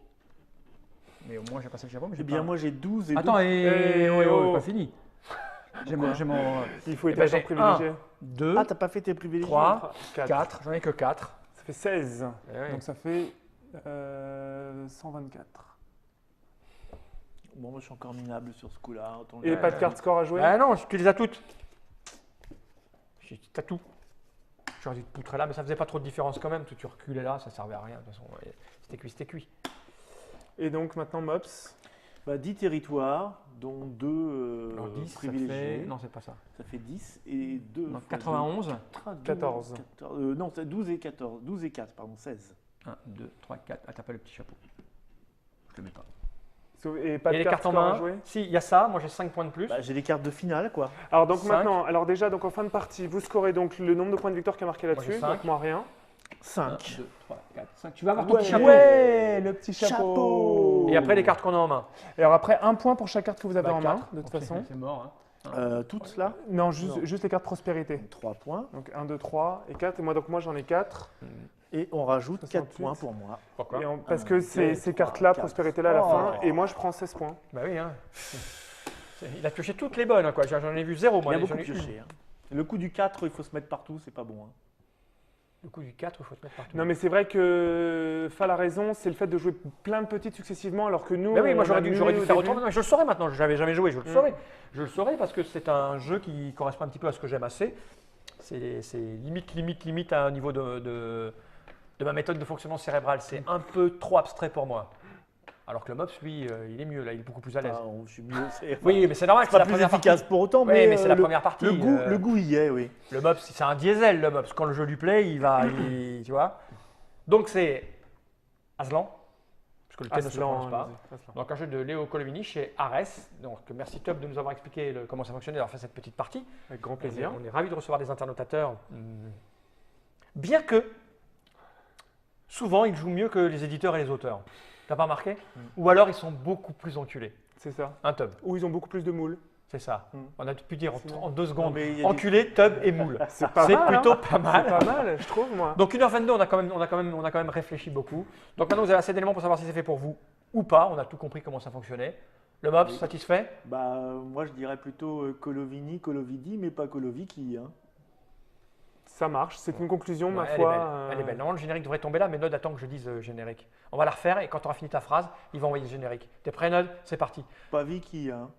A: Mais au moins j'ai passé le chapeau. Mais
C: Eh
A: j'ai
C: bien,
A: pas...
C: moi j'ai 12 et
A: Attends,
C: 2.
A: et
B: oh.
A: c'est pas fini. J'ai mon...
B: Il faut
A: Eh
B: être
A: ben,
B: agent
A: j'ai
B: privilégié.
A: 2,
C: Ah, t'as pas fait tes privilégiés
A: 3,
B: 4.
A: 4, j'en ai que 4.
B: Ça fait 16.
A: Eh
B: Donc ça fait 124.
C: Bon, moi je suis encore minable sur ce coup-là. autant le
B: Et
C: dire.
B: pas de carte score à jouer.
A: Ah non, tu les as toutes. T'as tout. J'aurais dû te poutrer là, mais ça faisait pas trop de différence quand même. Tu reculais là, ça servait à rien. De toute façon, c'était cuit, c'était cuit.
B: Et donc maintenant Mops.
C: Bah, 10 territoires, dont 2
A: Alors 10, ça
C: privilégiés.
A: fait... Non, c'est pas ça.
C: Ça fait 10 et 2.
A: Donc 91.
B: 14.
C: Non, c'est 12 et 14. 12 et 4, pardon, 16.
A: 1, 2, 3, 4. Ah, t'as pas le petit chapeau. Je le mets pas.
B: Et pas
A: Et
B: de
A: les
B: carte
A: cartes en
B: score à
A: main.
B: jouer.
A: Si, il y a ça. Moi, j'ai 5 points de plus.
C: Bah, j'ai les cartes de finale, quoi.
B: Alors donc
A: 5.
B: maintenant, alors déjà donc en fin de partie, vous scorez donc le nombre de points de victoire qui est marqué
A: Moi,
B: là-dessus.
A: j'ai 5.
B: Donc moi rien.
A: 1,
C: 5.
A: 2, 3, 4, 5. Tu vas avoir ton
C: Ouais.
A: petit chapeau.
B: Ouais, le petit chapeau.
C: Chapeau.
A: Et après, les cartes qu'on a en main.
B: Et alors après, un point pour chaque carte que vous avez
A: Bah,
B: en main,
A: 4.
B: de toute
A: Donc,
B: façon.
A: C'est mort. Hein.
C: Toutes là
B: Non, juste,
C: Non.
B: juste les cartes prospérité.
C: 3 points.
B: Donc 1, 2, 3 et 4. Et moi j'en ai 4.
C: Et on rajoute 4
B: 68.
C: points pour moi.
A: Pourquoi
B: Parce
C: Un,
B: que c'est
C: deux,
B: ces
C: trois,
B: cartes-là,
C: quatre.
B: prospérité-là à la
C: Oh.
B: fin. Et moi je prends 16 points.
A: Bah oui, hein. Il a pioché toutes les bonnes, hein, quoi. J'en ai vu 0, moi.
C: Il a
A: J'en
C: beaucoup
A: ai eu une.
C: pioché. Hein. Le coup du 4, il faut se mettre partout, c'est pas bon. Hein.
A: Le coup du 4, il faut te mettre partout.
B: Non mais c'est vrai que Fall a raison, c'est le fait de jouer plein de petites successivement alors que nous.
A: Mais oui, moi
B: on
A: j'aurais
B: a
A: dû
B: mué
A: faire
B: au début.
A: autant. Mais je le saurais maintenant, je n'avais jamais joué, je le saurais. Je le saurais parce que c'est un jeu qui correspond un petit peu à ce que j'aime assez. C'est limite à un niveau de ma méthode de fonctionnement cérébral. C'est un peu trop abstrait pour moi. Alors que le Mops, lui, il est mieux, là, il est beaucoup plus à l'aise.
C: Ah, je suis mieux. C'est
A: Oui, mais c'est normal que c'est
C: pas
A: la
C: plus
A: première
C: efficace
A: partie.
C: pour autant,
A: Oui, mais c'est la première partie.
C: Le goût y est, oui.
A: Le Mops, c'est un diesel, le Mops. Quand le jeu lui plaît, tu vois. Donc c'est Aslan, parce que le thème ne se prononce pas. Donc un jeu de Léo Colovini chez Ares. Donc merci Top de nous avoir expliqué comment ça fonctionnait, d'avoir fait cette petite partie.
B: Avec grand plaisir.
A: On est ravis de recevoir des internautateurs. Bien que souvent ils jouent mieux que les éditeurs et les auteurs. T'as pas remarqué? Ou alors ils sont beaucoup plus enculés.
B: C'est ça.
A: Un Tub,
B: Ou ils ont beaucoup plus de moules.
A: c'est ça.
B: Mm.
A: On a pu dire
B: C'est
A: en 2 secondes.
C: Non, mais il y a des-
A: Enculé, Tub et moule.
B: C'est pas
A: C'est
B: mal,
A: plutôt
B: hein.
A: pas mal.
B: C'est pas mal, je trouve moi.
A: Donc 1h22, on a quand même réfléchi beaucoup. Donc maintenant, vous avez assez d'éléments pour savoir si c'est fait pour vous ou pas. On a tout compris comment ça fonctionnait. Le Mops,
C: Oui.
A: satisfait?
C: Bah, moi je dirais plutôt Colovini, Colovidi, mais pas Coloviki. Hein.
B: Ça marche, c'est une conclusion, ma
A: Ouais, elle est
B: foi.
A: belle. Elle est belle. Normalement, le générique devrait tomber là, mais Nod attend que je dise générique. On va la refaire et quand tu auras fini ta phrase, il va envoyer le générique. T'es prêt, Nod? C'est parti.
C: Pas Vicky. Hein.